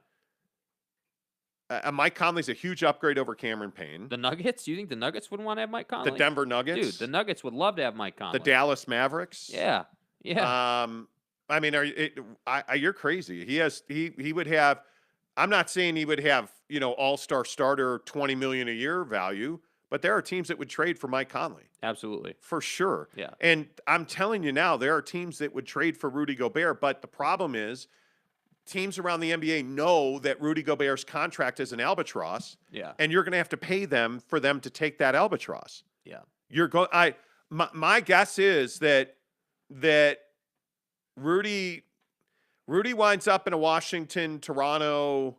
Mike Conley's a huge upgrade over Cameron Payne. The Nuggets? You think the Nuggets wouldn't want to have Mike Conley? The Denver Nuggets? Dude, the Nuggets would love to have Mike Conley. The Dallas Mavericks? Yeah. Yeah. I mean, you're crazy. He would have, I'm not saying he would have, all-star starter $20 million a year value, but there are teams that would trade for Mike Conley. Absolutely. For sure. Yeah. And I'm telling you now, there are teams that would trade for Rudy Gobert, but the problem is teams around the NBA know that Rudy Gobert's contract is an albatross. Yeah. And you're going to have to pay them for them to take that albatross. Yeah. My guess is that Rudy winds up in a Washington, Toronto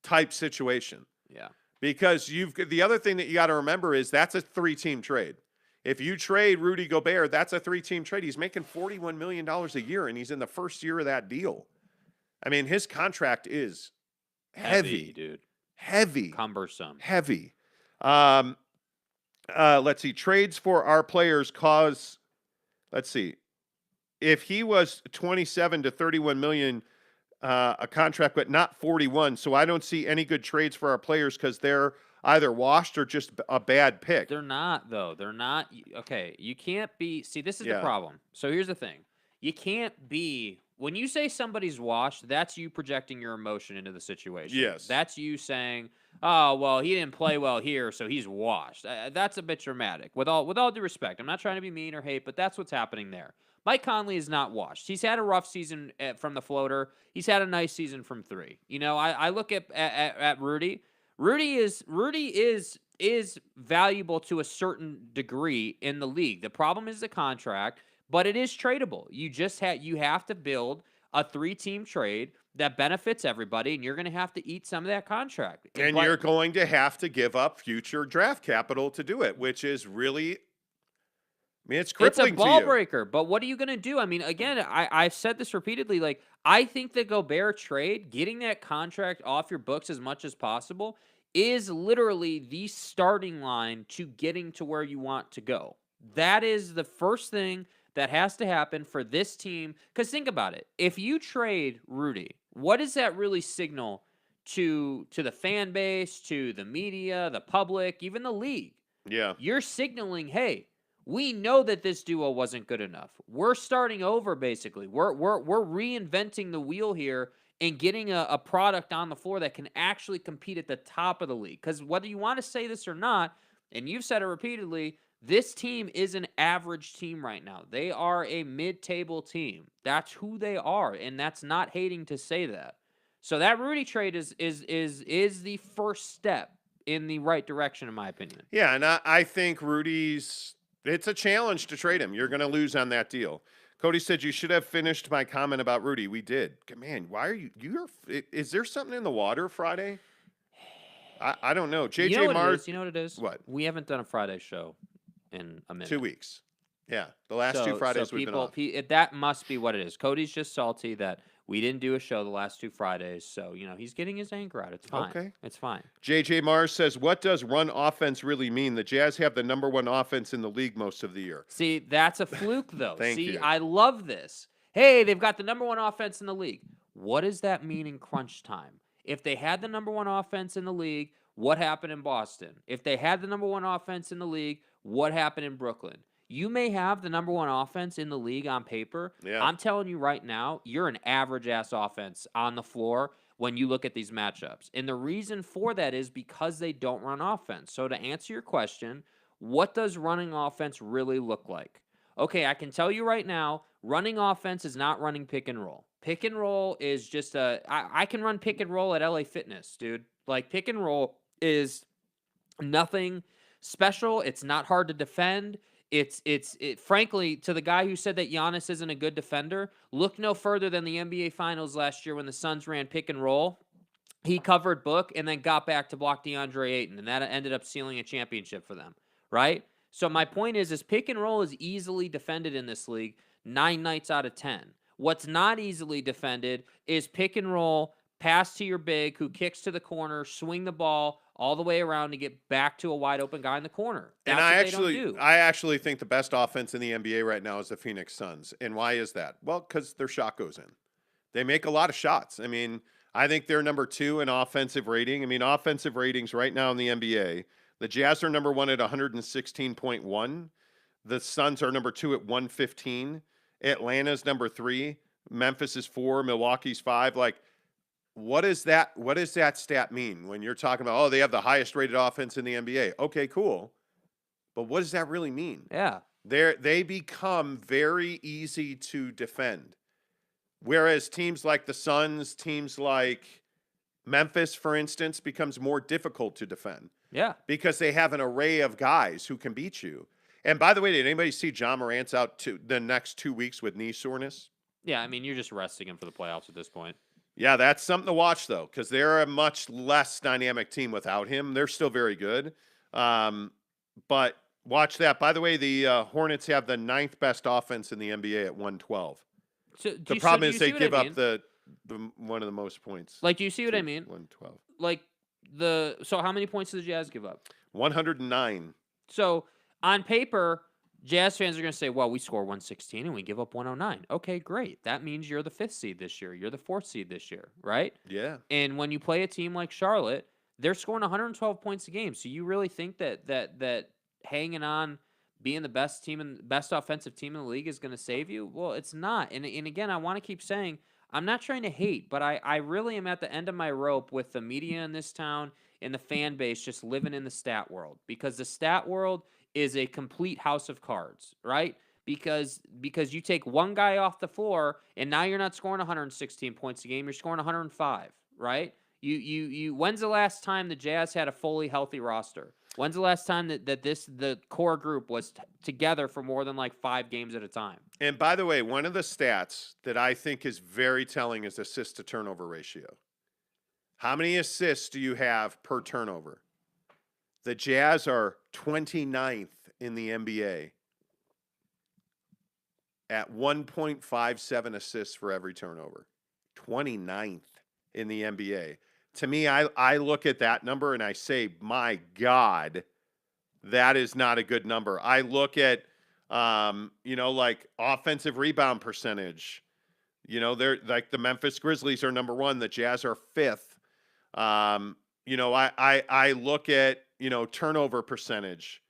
type situation. Yeah. Because the other thing that you got to remember is that's a 3-team trade. If you trade Rudy Gobert, that's a 3-team trade. He's making $41 million a year, and he's in the first year of that deal. I mean, his contract is heavy dude. Heavy. Cumbersome. Heavy. Let's see. Trades for our players cause, let's see. If he was 27 to 31 million a contract, but not 41, so I don't see any good trades for our players because they're either washed or just a bad pick. They're not, though. They're not. Okay, you can't be. See, this is the Yeah. problem. So here's the thing. You can't be. When you say somebody's washed, that's you projecting your emotion into the situation. Yes. That's you saying, oh, well, he didn't play well here, so he's washed. That's a bit dramatic. With all due respect, I'm not trying to be mean or hate, but that's what's happening there. Mike Conley is not washed. He's had a rough season from the floater. He's had a nice season from three. You know, I look at Rudy. Rudy is valuable to a certain degree in the league. The problem is the contract, but it is tradable. You have to build a 3-team trade that benefits everybody, and you're going to have to eat some of that contract. And you're going to have to give up future draft capital to do it, which is really, I mean, it's crippling It's a ball to you. breaker, but what are you going to do? I mean, again, I've said this repeatedly. Like, I think the Gobert trade, getting that contract off your books as much as possible, is literally the starting line to getting to where you want to go. That is the first thing that has to happen for this team. Because think about it. If you trade Rudy, what does that really signal to the fan base, to the media, the public, even the league? Yeah. You're signaling, hey, we know that this duo wasn't good enough. We're starting over, basically. We're reinventing the wheel here and getting a product on the floor that can actually compete at the top of the league. Because whether you want to say this or not, and you've said it repeatedly, this team is an average team right now. They are a mid-table team. That's who they are, and that's not hating to say that. So that Rudy trade is the first step in the right direction, in my opinion. Yeah, and I think Rudy's, it's a challenge to trade him. You're going to lose on that deal. Cody said you should have finished my comment about Rudy. We did. Man, why are is there something in the water Friday? I don't know. JJ You know what Mars. you know what it is? What? We haven't done a Friday show in a minute. 2 weeks. Yeah, the last 2 Fridays we've been off. That must be what it is. Cody's just salty that we didn't do a show the last 2 Fridays, so he's getting his anger out. It's fine. Okay. It's fine. JJ Mars says, what does run offense really mean? The Jazz have the #1 offense in the league most of the year. See, that's a fluke, though. Thank you. I love this. Hey, they've got the #1 offense in the league. What does that mean in crunch time? If they had the #1 offense in the league, what happened in Boston? If they had the #1 offense in the league, what happened in Brooklyn? You may have the #1 offense in the league on paper. Yeah. I'm telling you right now, you're an average-ass offense on the floor when you look at these matchups. And the reason for that is because they don't run offense. So to answer your question, what does running offense really look like? Okay, I can tell you right now, running offense is not running pick and roll. Pick and roll is just I can run pick and roll at LA Fitness, dude. Like, pick and roll is nothing special. It's not hard to defend. It's frankly, to the guy who said that Giannis isn't a good defender, look no further than the NBA Finals last year when the Suns ran pick and roll. He covered Book and then got back to block DeAndre Ayton, and that ended up sealing a championship for them, right? So my point is pick and roll is easily defended in this league 9 nights out of 10. What's not easily defended is pick and roll, pass to your big who kicks to the corner, swing the ball all the way around to get back to a wide open guy in the corner. That's I actually think the best offense in the NBA right now is the Phoenix Suns. And why is that? Well, because their shot goes in. They make a lot of shots. I mean, I think they're #2 in offensive rating. I mean, offensive ratings right now in the NBA. The Jazz are #1 at 116.1. The Suns are #2 at 115. Atlanta's #3. Memphis is 4. Milwaukee's 5. Like, what does that stat mean when you're talking about, oh, they have the highest rated offense in the NBA? Okay, cool. But what does that really mean? Yeah. They become very easy to defend. Whereas teams like the Suns, teams like Memphis, for instance, becomes more difficult to defend. Yeah. Because they have an array of guys who can beat you. And by the way, did anybody see John Morant's out to the next 2 weeks with knee soreness? Yeah, I mean, you're just resting him for the playoffs at this point. Yeah, that's something to watch, though, because they're a much less dynamic team without him. They're still very good. But watch that. By the way, the Hornets have the 9th best offense in the NBA at 112. So, the problem is they give up the one of the most points. Like, do you see what I mean? 112. Like, so how many points did the Jazz give up? 109. So, on paper, Jazz fans are going to say, well, we score 116 and we give up 109. Okay, great. That means you're the 5th seed this year. You're the 4th seed this year, right? Yeah. And when you play a team like Charlotte, they're scoring 112 points a game. So you really think that hanging on, being the best team and best offensive team in the league is going to save you? Well, it's not. And again, I want to keep saying, I'm not trying to hate, but I really am at the end of my rope with the media in this town and the fan base just living in the stat world, because the stat world is a complete house of cards, right? Because you take one guy off the floor and now you're not scoring 116 points a game, you're scoring 105, right? You when's the last time the Jazz had a fully healthy roster? When's the last time that the core group was together for more than like 5 games at a time? And by the way, one of the stats that I think is very telling is assist to turnover ratio. How many assists do you have per turnover? The Jazz are 29th in the NBA at 1.57 assists for every turnover. 29th in the NBA. To me, I look at that number and I say, my God, that is not a good number. I look at, like offensive rebound percentage. They're like the Memphis Grizzlies are number 1. The Jazz are 5th. I look at, turnover percentage.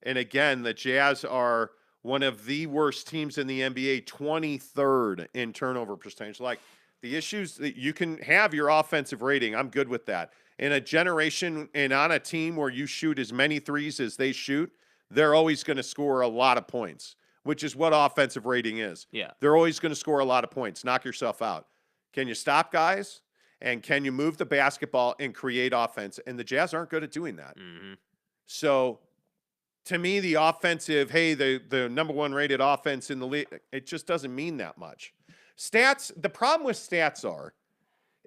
And again, the Jazz are one of the worst teams in the NBA, 23rd in turnover percentage. Like, the issues that you can have your offensive rating, I'm good with that. In a generation and on a team where you shoot as many threes as they shoot, they're always going to score a lot of points, which is what offensive rating is. Yeah. They're always going to score a lot of points. Knock yourself out. Can you stop guys? And can you move the basketball and create offense? And the Jazz aren't good at doing that. Mm-hmm. So, to me, the offensive, hey, the number 1 rated offense in the league, it just doesn't mean that much. Stats, the problem with stats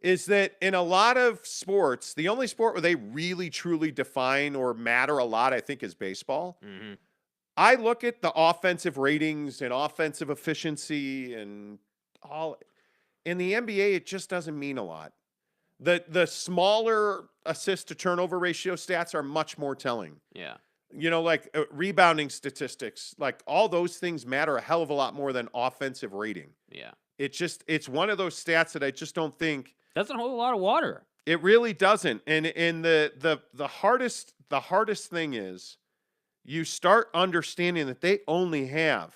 is that in a lot of sports, the only sport where they really, truly define or matter a lot, I think, is baseball. Mm-hmm. I look at the offensive ratings and offensive efficiency and all. In the NBA, it just doesn't mean a lot. The smaller assist to turnover ratio stats are much more telling. Yeah. Like rebounding statistics, like all those things matter a hell of a lot more than offensive rating. Yeah. It's one of those stats that I just don't think doesn't hold a lot of water. It really doesn't. And the hardest thing is you start understanding that they only have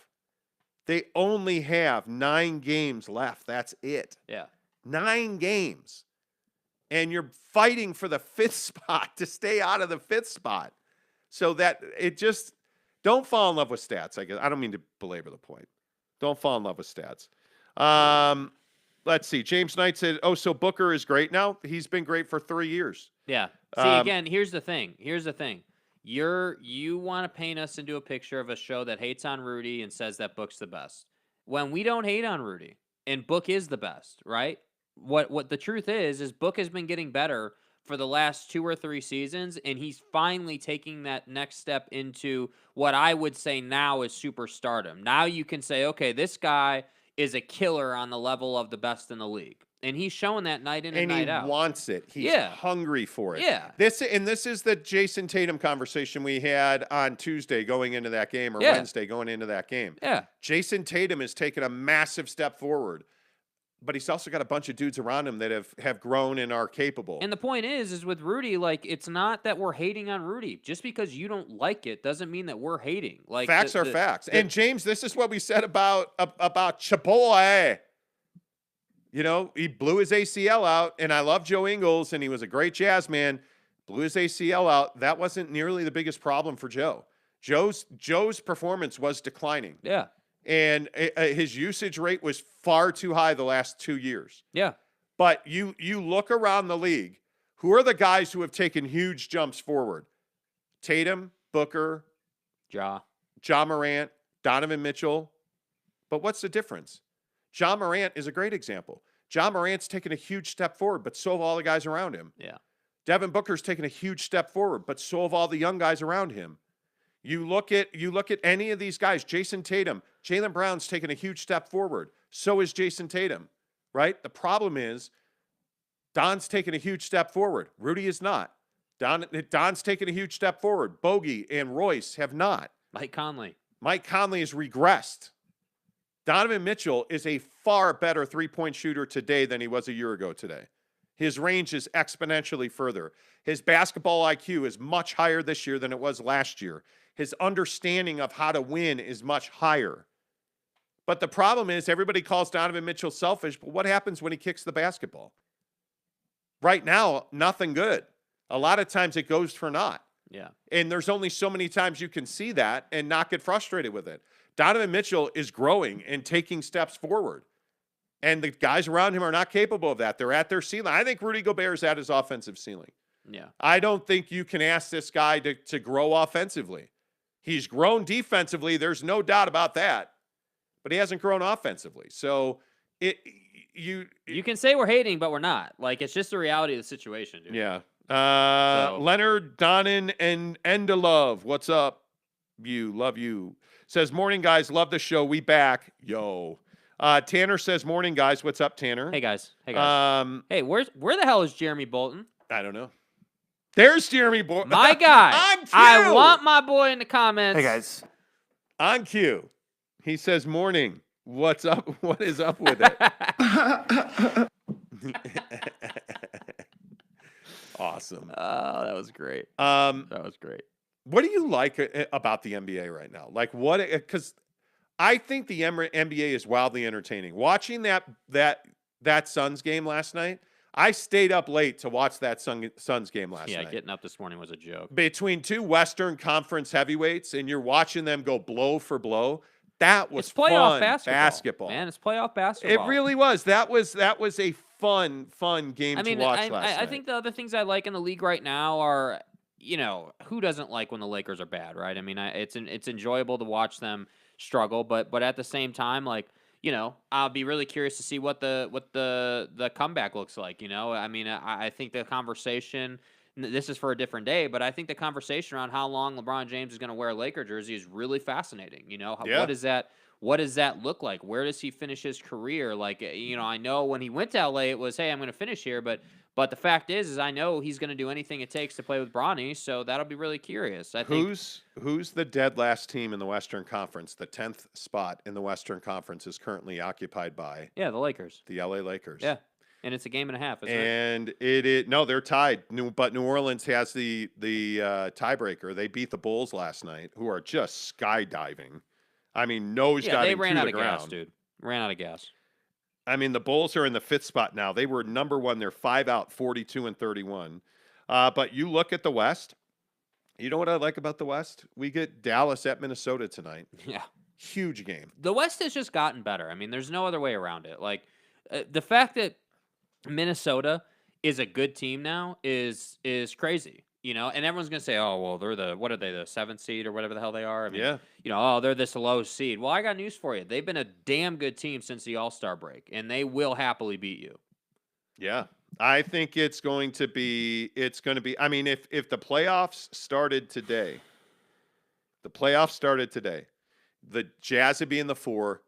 9 games left. That's it. Yeah. 9 games. And you're fighting for the 5th spot to stay out of the 5th spot. So that it just, don't fall in love with stats. I guess I don't mean to belabor the point. Don't fall in love with stats. Let's see. James Knight said, "Oh, so Booker is great now? He's been great for 3 years." Yeah. See, again, here's the thing. You want to paint us into a picture of a show that hates on Rudy and says that Book's the best. When we don't hate on Rudy and Book is the best, right? What the truth is Book has been getting better for the last 2 or 3 seasons, and he's finally taking that next step into what I would say now is superstardom. Now you can say, okay, this guy is a killer on the level of the best in the league. And he's showing that night in and night out. And he wants it. He's hungry for it. Yeah. This is the Jason Tatum conversation we had on Tuesday going into that game, or Wednesday going into that game. Yeah. Jason Tatum has taken a massive step forward, but he's also got a bunch of dudes around him that have grown and are capable. And the point is with Rudy, like, it's not that we're hating on Rudy. Just because you don't like it doesn't mean that we're hating. Like, facts are facts. And James, this is what we said about Chaboy. You know, he blew his ACL out, and I love Joe Ingles, and he was a great Jazz man. Blew his ACL out. That wasn't nearly the biggest problem for Joe. Joe's performance was declining. Yeah. And his usage rate was far too high the last 2 years. Yeah. But you look around the league, who are the guys who have taken huge jumps forward? Tatum, Booker, Ja Morant, Donovan Mitchell. But what's the difference? Ja Morant is a great example. Ja Morant's taken a huge step forward, but so have all the guys around him. Yeah. Devin Booker's taken a huge step forward, but so have all the young guys around him. You look at any of these guys, Jason Tatum, Jaylen Brown's taken a huge step forward. So is Jason Tatum, right? The problem is Don's taken a huge step forward. Rudy is not. Don's taken a huge step forward. Bogey and Royce have not. Mike Conley has regressed. Donovan Mitchell is a far better three-point shooter today than he was a year ago today. His range is exponentially further. His basketball IQ is much higher this year than it was last year. His understanding of how to win is much higher. But the problem is everybody calls Donovan Mitchell selfish, but what happens when he kicks the basketball? Right now, nothing good. A lot of times it goes for naught. Yeah. And there's only so many times you can see that and not get frustrated with it. Donovan Mitchell is growing and taking steps forward. And the guys around him are not capable of that. They're at their ceiling. I think Rudy Gobert is at his offensive ceiling. Yeah. I don't think you can ask this guy to grow offensively. He's grown defensively. There's no doubt about that. But he hasn't grown offensively. So you can say we're hating, but we're not. Like, it's just the reality of the situation, dude. Yeah. Leonard Donnan and Endelove. What's up? Love you. Says, morning, guys. Love the show. We back. Yo. Tanner says, morning, guys. What's up, Tanner? Hey, guys. Hey, where the hell is Jeremy Bolton? I don't know. There's Jeremy Bolton. My guy. On cue. I want my boy in the comments. Hey, guys. On cue. He says, morning. What's up? What is up with it? Awesome. Oh, that was great. That was great. What do you like about the NBA right now? Like what? Because I think the NBA is wildly entertaining. Watching that Suns game last night, I stayed up late to watch that Suns game last night. Yeah, getting up this morning was a joke. Between two Western Conference heavyweights, and you're watching them go blow for blow. That was playoff fun basketball. Man, it's playoff basketball. It really was. That was a fun game to watch last night. I think the other things I like in the league right now are, who doesn't like when the Lakers are bad, right? I mean, it's enjoyable to watch them struggle, but at the same time, like, I'll be really curious to see what the comeback looks like. I mean, I think the conversation. This is for a different day, but I think the conversation around how long LeBron James is going to wear a Laker jersey is really fascinating. Yeah. What does that look like? Where does he finish his career? Like, I know when he went to LA, it was, hey, I'm going to finish here. But the fact is I know he's going to do anything it takes to play with Bronny. So that'll be really curious. I think. Who's the dead last team in the Western Conference? The 10th spot in the Western Conference is currently occupied by the Lakers, the LA Lakers. Yeah. And it's a game and a half, isn't it? And no, they're tied. But New Orleans has the tiebreaker. They beat the Bulls last night, who are just skydiving. I mean, nose diving they ran to out the of ground. gas, dude. Ran out of gas. I mean, the Bulls are in the 5th spot now. They were number 1. They're 5 out, 42-31. But you look at the West. You know what I like about the West? We get Dallas at Minnesota tonight. Yeah. Huge game. The West has just gotten better. I mean, there's no other way around it. Like, the fact that Minnesota is a good team now is crazy, and everyone's going to say, oh, well, they're the 7th seed or whatever the hell they are. I mean, yeah. They're this low seed. Well, I got news for you. They've been a damn good team since the All-Star break, and they will happily beat you. Yeah. I think it's going to be, I mean, if the playoffs started today, the Jazz would be in the 4,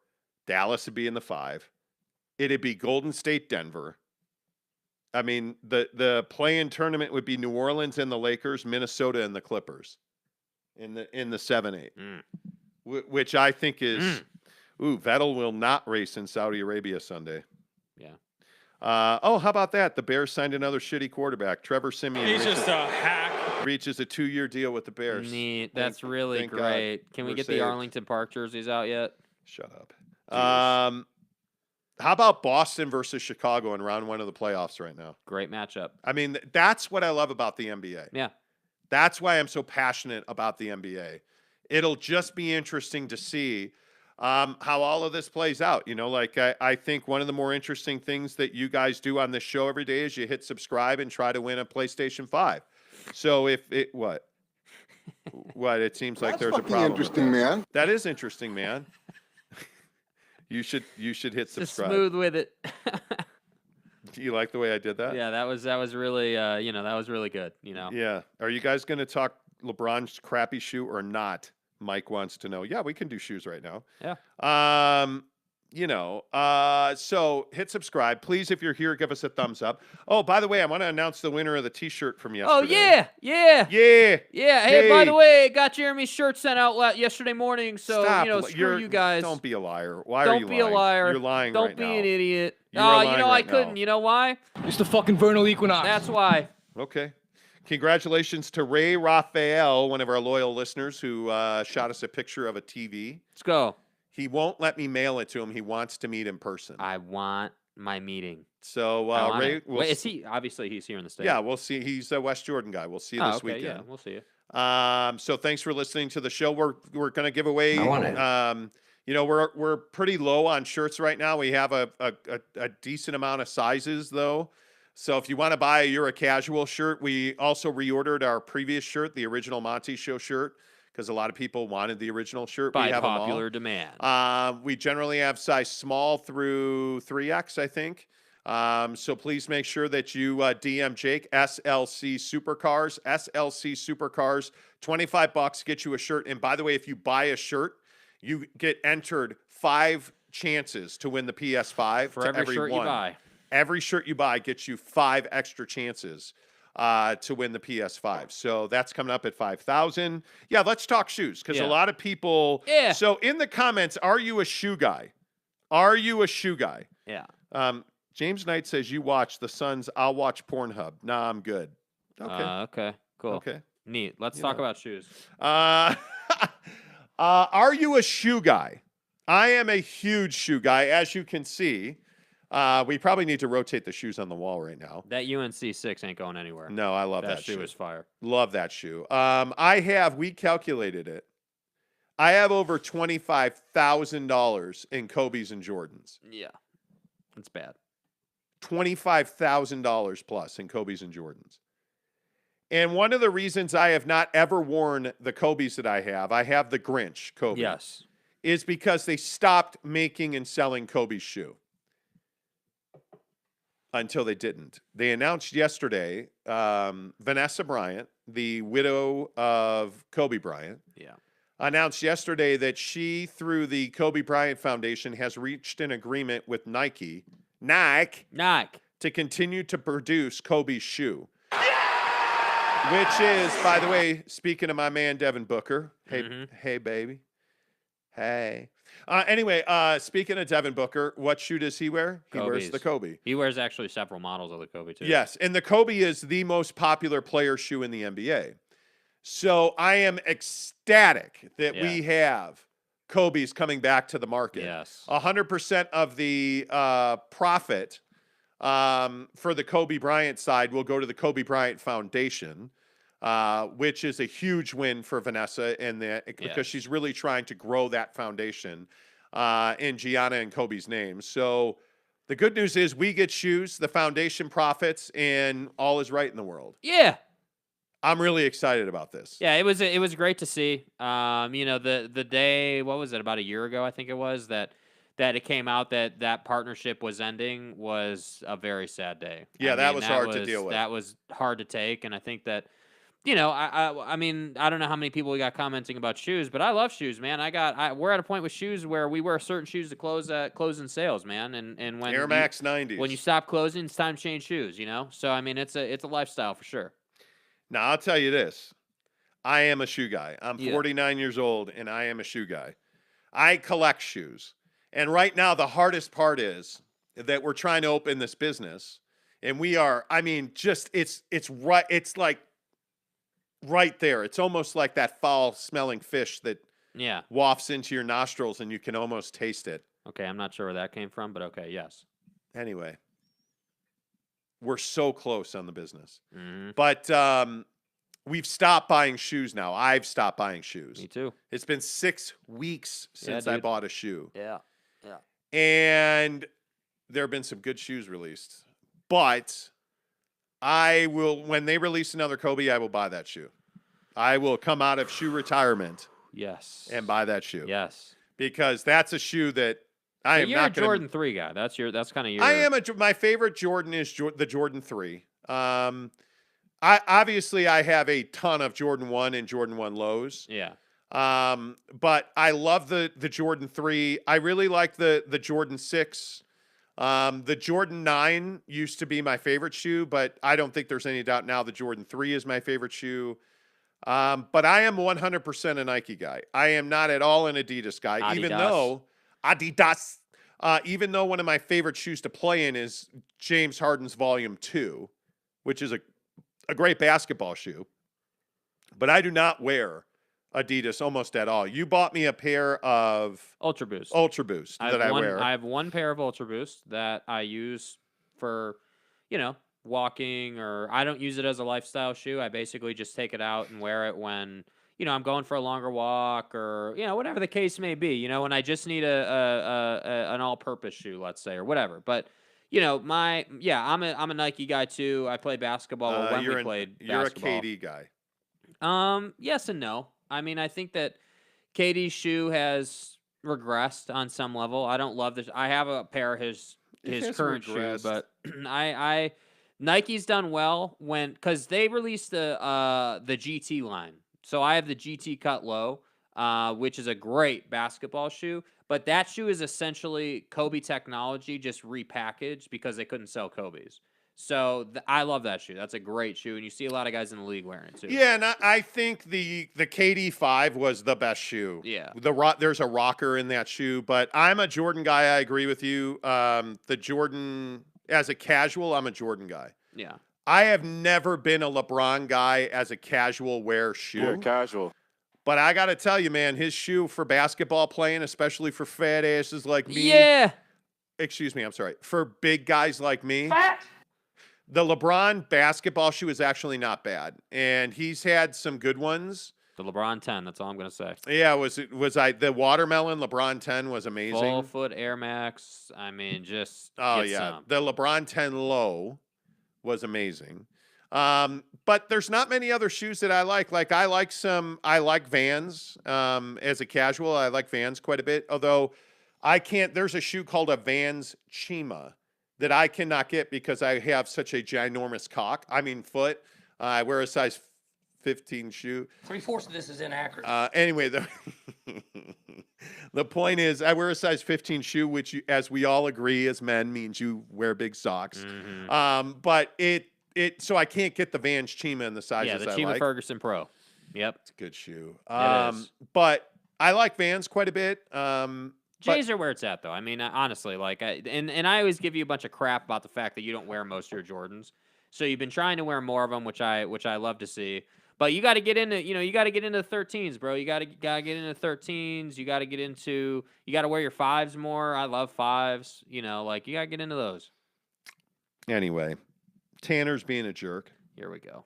Dallas would be in the 5. It'd be Golden State, Denver. I mean, the play-in tournament would be New Orleans and the Lakers, Minnesota and the Clippers in the 7-8, which I think is Vettel will not race in Saudi Arabia Sunday. Yeah. How about that? The Bears signed another shitty quarterback, Trevor Siemian. He's just a hack. Reaches a 2-year deal with the Bears. Neat. That's really great. Can we get the Arlington Park jerseys out yet? Shut up. How about Boston versus Chicago in round 1 of the playoffs right now? Great matchup. I mean, that's what I love about the NBA. Yeah. That's why I'm so passionate about the NBA. It'll just be interesting to see how all of this plays out. You know, like I think one of the more interesting things that you guys do on this show every day is you hit subscribe and try to win a PlayStation 5. So if it, what? It seems like there's a problem. Interesting, man. That is interesting, man. You should hit subscribe. Just smooth with it. Do you like the way I did that? Yeah, that was really that was really good. Yeah. Are you guys going to talk LeBron's crappy shoe or not? Mike wants to know. Yeah, we can do shoes right now. Yeah. So hit subscribe. Please, if you're here, give us a thumbs up. Oh, by the way, I want to announce the winner of the T-shirt from yesterday. Oh, yeah. Hey, Yay. by the way, got Jeremy's shirt sent out yesterday morning, so, Stop. screw you guys. Don't be a liar. Why are you lying? Don't be a liar. You're lying Don't right be now. an idiot. You are lying I right couldn't. now. You know why? It's the fucking vernal equinox. That's why. Okay. Congratulations to Ray Raphael, one of our loyal listeners who shot us a picture of a TV. Let's go. He won't let me mail it to him. He wants to meet in person. I want my meeting. So, Ray, Wait, is he? Obviously, he's here in the States. Yeah, we'll see. He's a West Jordan guy. We'll see you this weekend. Yeah, we'll see you. So thanks for listening to the show. We're going to give away. I want it. We're pretty low on shirts right now. We have a decent amount of sizes though. So if you want to buy You're a Casual shirt, we also reordered our previous shirt, the original Monty Show shirt, because a lot of people wanted the original shirt. By we have popular them all. demand. We generally have size small through 3X, I think. So please make sure that you DM Jake, SLC Supercars, $25, get you a shirt. And by the way, if you buy a shirt, you get entered 5 chances to win the PS5. For every shirt you buy. Every shirt you buy gets you 5 extra chances to win the PS5. So that's coming up at 5,000. Yeah, let's talk shoes because a lot of people. Yeah. So in the comments, are you a shoe guy? Are you a shoe guy? Yeah. James Knight says you watch the Suns. I'll watch Pornhub. Nah, I'm good. Okay. Okay. Cool. Okay. Neat. Let's talk about shoes. Are you a shoe guy? I am a huge shoe guy, as you can see. We probably need to rotate the shoes on the wall right now. That UNC 6 ain't going anywhere. No, I love that shoe is fire. Love that shoe. We calculated it. I have over $25,000 in Kobe's and Jordans. Yeah. That's bad. $25,000 plus in Kobe's and Jordans. And one of the reasons I have not ever worn the Kobe's that I have the Grinch Kobe. Yes. Is because they stopped making and selling Kobe's shoe. Until they didn't. They announced yesterday, Vanessa Bryant, the widow of Kobe Bryant, announced yesterday that she, through the Kobe Bryant Foundation, has reached an agreement with Nike, to continue to produce Kobe's shoe. Which is, by the way, speaking of my man Devin Booker, hey baby, hey. Anyway, speaking of Devin Booker, what shoe does he wear? He wears the Kobe. He wears actually several models of the Kobe, too. Yes, and the Kobe is the most popular player shoe in the NBA. So I am ecstatic that we have Kobe's coming back to the market. Yes. 100% of the profit for the Kobe Bryant side will go to the Kobe Bryant Foundation. Which is a huge win for Vanessa because she's really trying to grow that foundation in Gianna and Kobe's name. So the good news is we get shoes, the foundation profits, and all is right in the world. Yeah. I'm really excited about this. Yeah, it was great to see. The day, what was it, about a year ago, I think it was, that it came out that partnership was ending was a very sad day. Yeah, that was hard to deal with. That was hard to take, and I think that I mean, I don't know how many people we got commenting about shoes, but I love shoes, man. We're at a point with shoes where we wear certain shoes to close in sales, man. And when Air Max 90s. When you stop closing, it's time to change shoes, So I mean, it's a lifestyle for sure. Now I'll tell you this: I am a shoe guy. I'm 49 years old, and I am a shoe guy. I collect shoes, and right now the hardest part is that we're trying to open this business, and we are. I mean, just it's right. It's like. Right there. It's almost like that foul-smelling fish that wafts into your nostrils and you can almost taste it. Okay, I'm not sure where that came from, but okay, yes. Anyway, we're so close on the business. Mm-hmm. But we've stopped buying shoes now. I've stopped buying shoes. Me too. It's been 6 weeks since Yeah, I dude. bought a shoe. Yeah. And there have been some good shoes released. But I will, when they release another Kobe, I will buy that shoe. I will come out of shoe retirement Yes. and buy that shoe. Yes. Because that's a shoe that I am you're not a Jordan 3 guy. That's kind of your. I am my favorite Jordan is the Jordan 3. I have a ton of Jordan 1 and Jordan 1 lows. Yeah. But I love the Jordan 3. I really like the Jordan 6. The Jordan 9 used to be my favorite shoe, but I don't think there's any doubt now the Jordan 3 is my favorite shoe. But I am 100% a Nike guy. I am not at all an Adidas guy, Adidas. even though one of my favorite shoes to play in is James Harden's Volume 2, which is a great basketball shoe. But I do not wear Adidas almost at all. You bought me a pair of Ultra Boost. that I wear. I have one pair of Ultra Boost that I use for, walking, or I don't use it as a lifestyle shoe. I basically just take it out and wear it when, I'm going for a longer walk, or, whatever the case may be, when I just need an all-purpose shoe, let's say, or whatever. But, I'm a Nike guy too. I play basketball when we played basketball. You're a KD guy. Yes and no. I mean, I think that KD's shoe has regressed on some level. I don't love this. I have a pair of his current shoe, but Nike's done well because they released the GT line. So I have the GT Cut Low, which is a great basketball shoe. But that shoe is essentially Kobe technology just repackaged because they couldn't sell Kobe's. So I love that shoe. That's a great shoe, and you see a lot of guys in the league wearing it too. Yeah, and I think the KD 5 was the best shoe. Yeah. There's a rocker in that shoe, but I'm a Jordan guy. I agree with you. The Jordan, as a casual, I'm a Jordan guy. Yeah. I have never been a LeBron guy as a casual wear shoe. Yeah, casual. But I got to tell you, man, his shoe for basketball playing, especially for fat asses like me. Yeah. Excuse me, I'm sorry. For big guys like me. Fat. The LeBron basketball shoe is actually not bad, and he's had some good ones. The LeBron 10, that's all I'm going to say. Yeah, the watermelon LeBron 10 was amazing. Full foot Air Max. I mean, just some. The LeBron 10 low was amazing. But there's not many other shoes that I like. Like I like Vans. As a casual, I like Vans quite a bit. Although there's a shoe called a Vans Chima that I cannot get because I have such a ginormous foot. I wear a size 15 shoe. 3/4 of this is inaccurate. Anyway, the point is I wear a size 15 shoe, which as we all agree as men means you wear big socks. Mm-hmm. But so I can't get the Vans Chima in the sizes I like. Yeah, the Chima Ferguson Pro. Yep. It's a good shoe. It is. But I like Vans quite a bit. J's are where it's at, though. I mean, honestly, and I always give you a bunch of crap about the fact that you don't wear most of your Jordans. So you've been trying to wear more of them, which I love to see. But you got to get into, you got to get into the 13s, bro. You got to get into 13s. You got to wear your 5s more. I love 5s. You got to get into those. Anyway, Tanner's being a jerk. Here we go.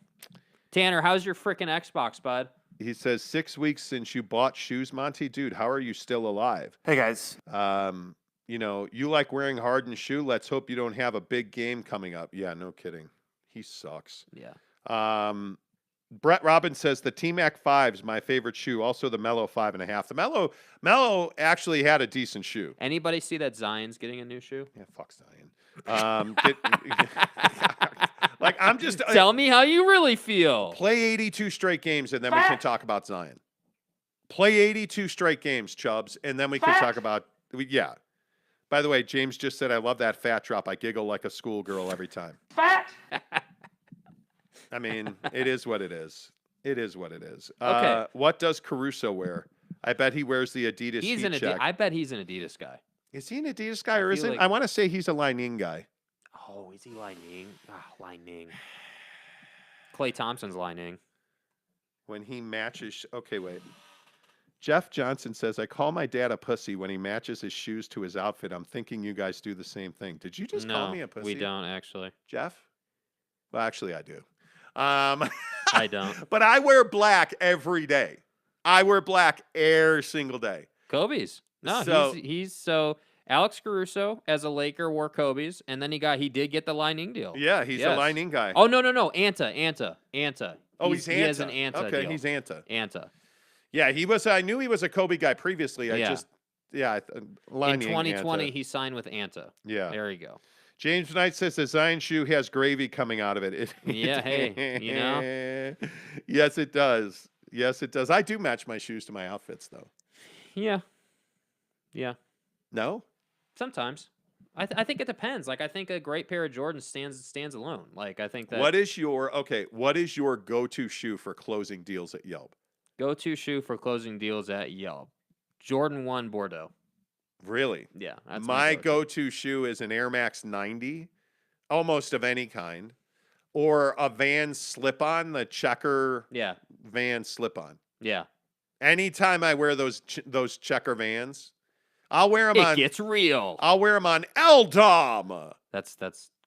Tanner, how's your freaking Xbox, bud? He says 6 weeks since you bought shoes, Monty. Dude, how are you still alive? Hey, guys. You like wearing Harden's shoe. Let's hope you don't have a big game coming up. Yeah, no kidding. He sucks. Yeah. Brett Robbins says the T-Mac 5's my favorite shoe. Also the Mellow 5.5. The Mellow actually had a decent shoe. Anybody see that Zion's getting a new shoe? Yeah, fuck Zion. I'm just tell me how you really feel. Play 82 straight games and then we can talk about Zion. Play 82 straight games, Chubbs, and then we can talk about yeah. By the way, James just said I love that fat drop. I giggle like a schoolgirl every time. Fat. I mean, it is what it is. It is what it is. Okay. What does Caruso wear? I bet he wears the Adidas heat check. I bet he's an Adidas guy. Is he an Adidas guy or isn't? I want to say he's a Li-Ning guy. Oh, is he Li-Ning? Li-Ning. Klay Thompson's Li-Ning. When he matches... Okay, wait. Jeff Johnson says, I call my dad a pussy when he matches his shoes to his outfit. I'm thinking you guys do the same thing. Did you just call me a pussy? We don't, actually. Jeff? Well, actually, I do. I don't. But I wear black every day. I wear black every single day. Kobe's. No, So- he's so Alex Caruso as a Laker wore Kobe's, and then he did get the Lining deal. Yeah, he's a Yes. Lining guy. Oh no, Anta. Oh, he's Anta. He has an Anta Okay, deal. he's Anta. Anta. Yeah, he was. I knew he was a Kobe guy previously. Yeah. Lining In 2020, Anta. he signed with Anta. Yeah. There you go. James Knight says the Zion shoe has gravy coming out of it. Yeah, hey, you know. Yes, it does. Yes, it does. I do match my shoes to my outfits, though. Yeah. Yeah. No? Sometimes. I think it depends. Like, I think a great pair of Jordans stands alone. Like, I think that What is your go-to shoe for closing deals at Yelp? go-to shoe for closing deals at Yelp. Jordan 1 Bordeaux. Really? Yeah. That's My go-to. go-to shoe is an Air Max 90, almost of any kind, or a Vans slip-on, the checker Yeah. Vans slip-on. Yeah. Anytime I wear those checker Vans, I'll wear them It on. gets real. I'll wear them on Eldom. That's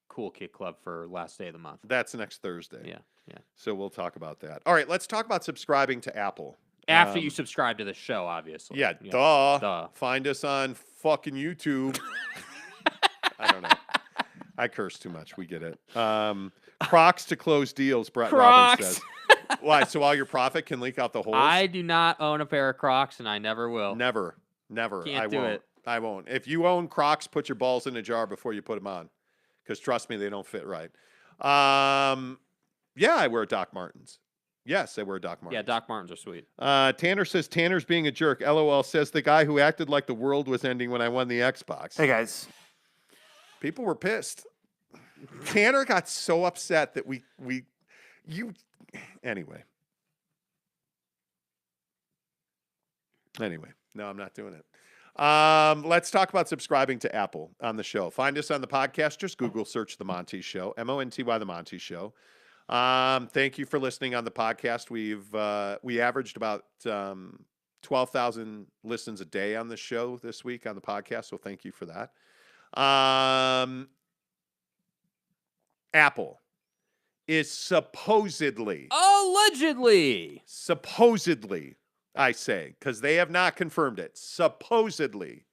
cool kid club for last day of the month. That's next Thursday. Yeah. Yeah. So we'll talk about that. All right, let's talk about subscribing to Apple. After you subscribe to the show, obviously. Yeah, You know, duh. duh. Find us on fucking YouTube. I don't know. I curse too much. We get it. Crocs to close deals, Brett Robbins Crocs. says. Why? So all your profit can leak out the holes? I do not own a pair of Crocs, and I never will. Never. Can't I do won't. it. I won't. If you own Crocs, put your balls in a jar before you put them on. Because trust me, they don't fit right. Yeah, I wear Doc Martens. Yes, I wear Doc Martens. Yeah, Doc Martens are sweet. Tanner says Tanner's being a jerk. LOL says the guy who acted like the world was ending when I won the Xbox. Hey guys. People were pissed. Tanner got so upset that anyway. No, I'm not doing it. Let's talk about subscribing to Apple on the show. Find us on the podcast. Just Google search The Monty Show, Monty, The Monty Show. Thank you for listening on the podcast. We averaged about 12,000 listens a day on the show this week on the podcast, so thank you for that. Apple is supposedly, Allegedly. I say, because they have not confirmed it, supposedly,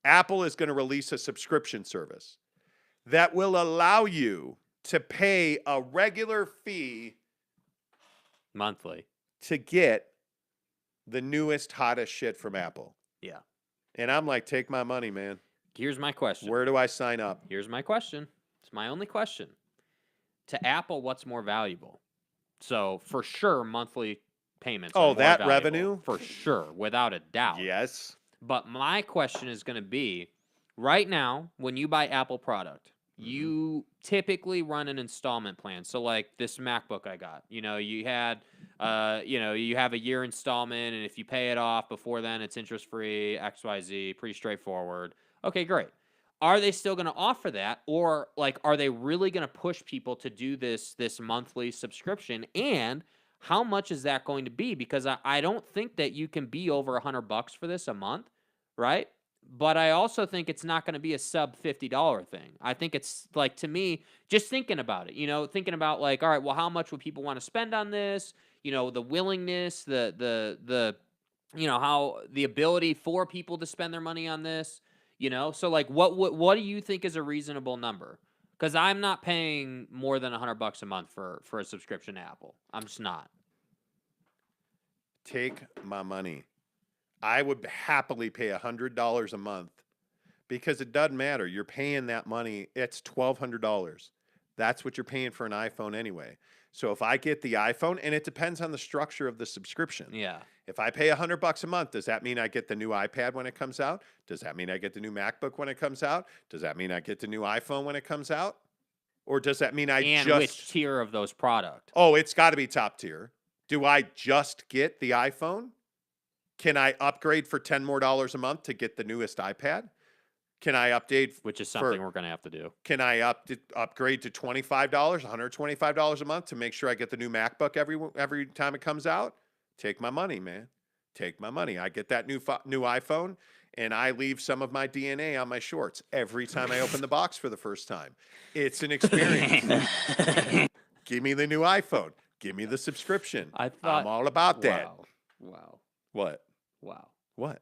Apple is going to release a subscription service that will allow you to pay a regular fee Monthly. to get the newest, hottest shit from Apple. Yeah. And I'm like, take my money, man. Here's my question. Where do I sign up? Here's my question. It's my only question. To Apple, what's more valuable? So, for sure, monthly payments. Oh, are more that valuable, revenue? For sure, without a doubt. Yes. But my question is going to be, right now, when you buy Apple product, you typically run an installment plan. So like this MacBook I got, you had, you have a year installment, and if you pay it off before then, it's interest free, XYZ, pretty straightforward. Okay, great. Are they still going to offer that, or like, are they really going to push people to do this monthly subscription? And how much is that going to be? Because I don't think that you can be over $100 for this a month, right? But I also think it's not going to be a sub $50 thing. I think it's like, to me, just thinking about it, thinking about like, all right, well, how much would people want to spend on this? The willingness, the how the ability for people to spend their money on this, so like, what do you think is a reasonable number? Because I'm not paying more than $100 a month for a subscription to Apple. I'm just not. Take my money. I would happily pay $100 a month because it doesn't matter. You're paying that money. It's $1,200. That's what you're paying for an iPhone anyway. So if I get the iPhone, and it depends on the structure of the subscription. Yeah. If I pay $100 a month, does that mean I get the new iPad when it comes out? Does that mean I get the new MacBook when it comes out? Does that mean I get the new iPhone when it comes out? Or does that mean which tier of those product? Oh, it's got to be top tier. Do I just get the iPhone? Can I upgrade for $10 more a month to get the newest iPad? Can I update? Which is something we're going to have to do. Can I upgrade to $25, $125 a month to make sure I get the new MacBook every time it comes out? Take my money, man. Take my money. I get that new iPhone, and I leave some of my DNA on my shorts every time I open the box for the first time. It's an experience. Give me the new iPhone. Give me the subscription. I'm all about that. Wow. What? Wow. What?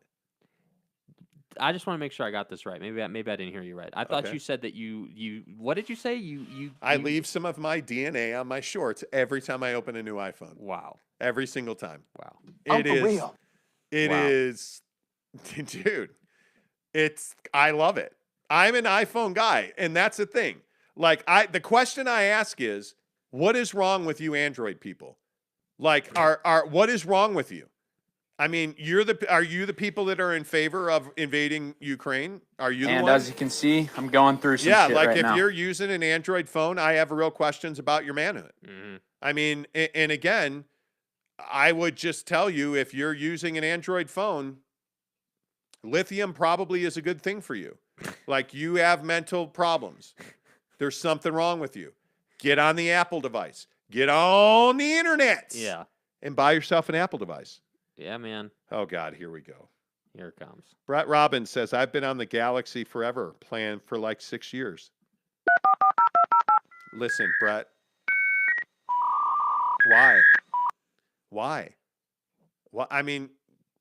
I just want to make sure I got this right. Maybe I didn't hear you right. I thought you said that you what did you say? I leave some of my DNA on my shorts every time I open a new iPhone. Wow. Every single time. Wow. It is, dude. I love it. I'm an iPhone guy, and that's the thing. Like the question I ask is, what is wrong with you Android people? Like, what is wrong with you? I mean, are you the people that are in favor of invading Ukraine? Are you the one? And as you can see, I'm going through some shit like right if now. you're using an Android phone, I have real questions about your manhood. Mm-hmm. I mean, and again, I would just tell you, if you're using an Android phone, lithium probably is a good thing for you. Like, you have mental problems. There's something wrong with you. Get on the Apple device. Get on the internet. Yeah. And buy yourself an Apple device. Yeah, man. Oh, God, here we go. Here it comes. Brett Robbins says, I've been on the Galaxy forever, planned for like 6 years. Listen, Brett. Why? Well, I mean,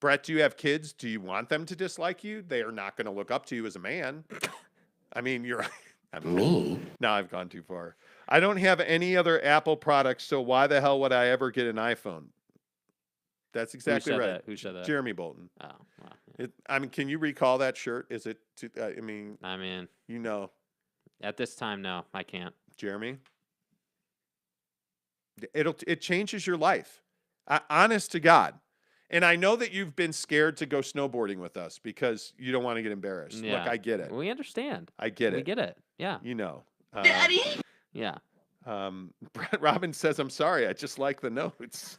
Brett, do you have kids? Do you want them to dislike you? They are not going to look up to you as a man. I mean, me? No, I've gone too far. I don't have any other Apple products, so why the hell would I ever get an iPhone? That's exactly right. Who said that? Jeremy Bolton. Oh, wow. Yeah. I mean, can you recall that shirt? Is it? I mean, you know, at this time, no, I can't. Jeremy, it changes your life. Honest to God. And I know that you've been scared to go snowboarding with us because you don't want to get embarrassed. Yeah. Look, I get it. We understand. I get it. We get it. Yeah. You know. Daddy? Yeah. Brett Robbins says, I'm sorry. I just like the notes.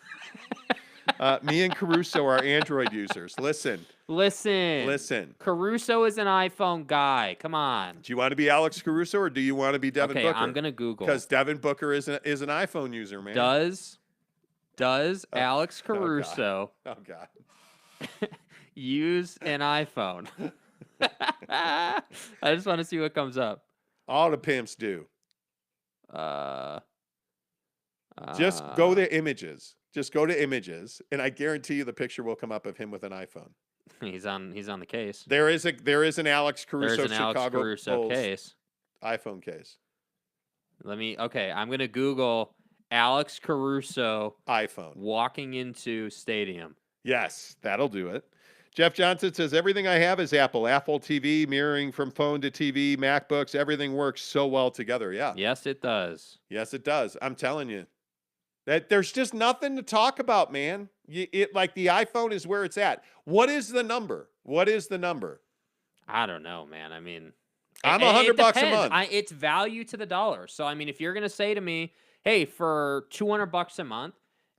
Me and Caruso are Android users. Listen. Caruso is an iPhone guy. Come on. Do you want to be Alex Caruso or do you want to be Devin Booker? I'm going to Google. Because Devin Booker is an iPhone user, man. Does Alex Caruso oh God. use an iPhone? I just want to see what comes up. All the pimps do. Just go to images. Just go to images, and I guarantee you the picture will come up of him with an iPhone. He's on the case. There is an Alex Caruso There's an Chicago Alex Caruso Bulls case. iPhone case. I'm gonna Google Alex Caruso iPhone walking into stadium. Yes, that'll do it. Jeff Johnson says, everything I have is Apple. Apple TV, mirroring from phone to TV, MacBooks, everything works so well together. Yeah. Yes, it does. Yes, it does. I'm telling you. That there's just nothing to talk about, man. Like the iPhone is where it's at. What is the number? I don't know, man. I mean, I'm $100 a month. It's value to the dollar. So, I mean, if you're going to say to me, hey, for $200 a month,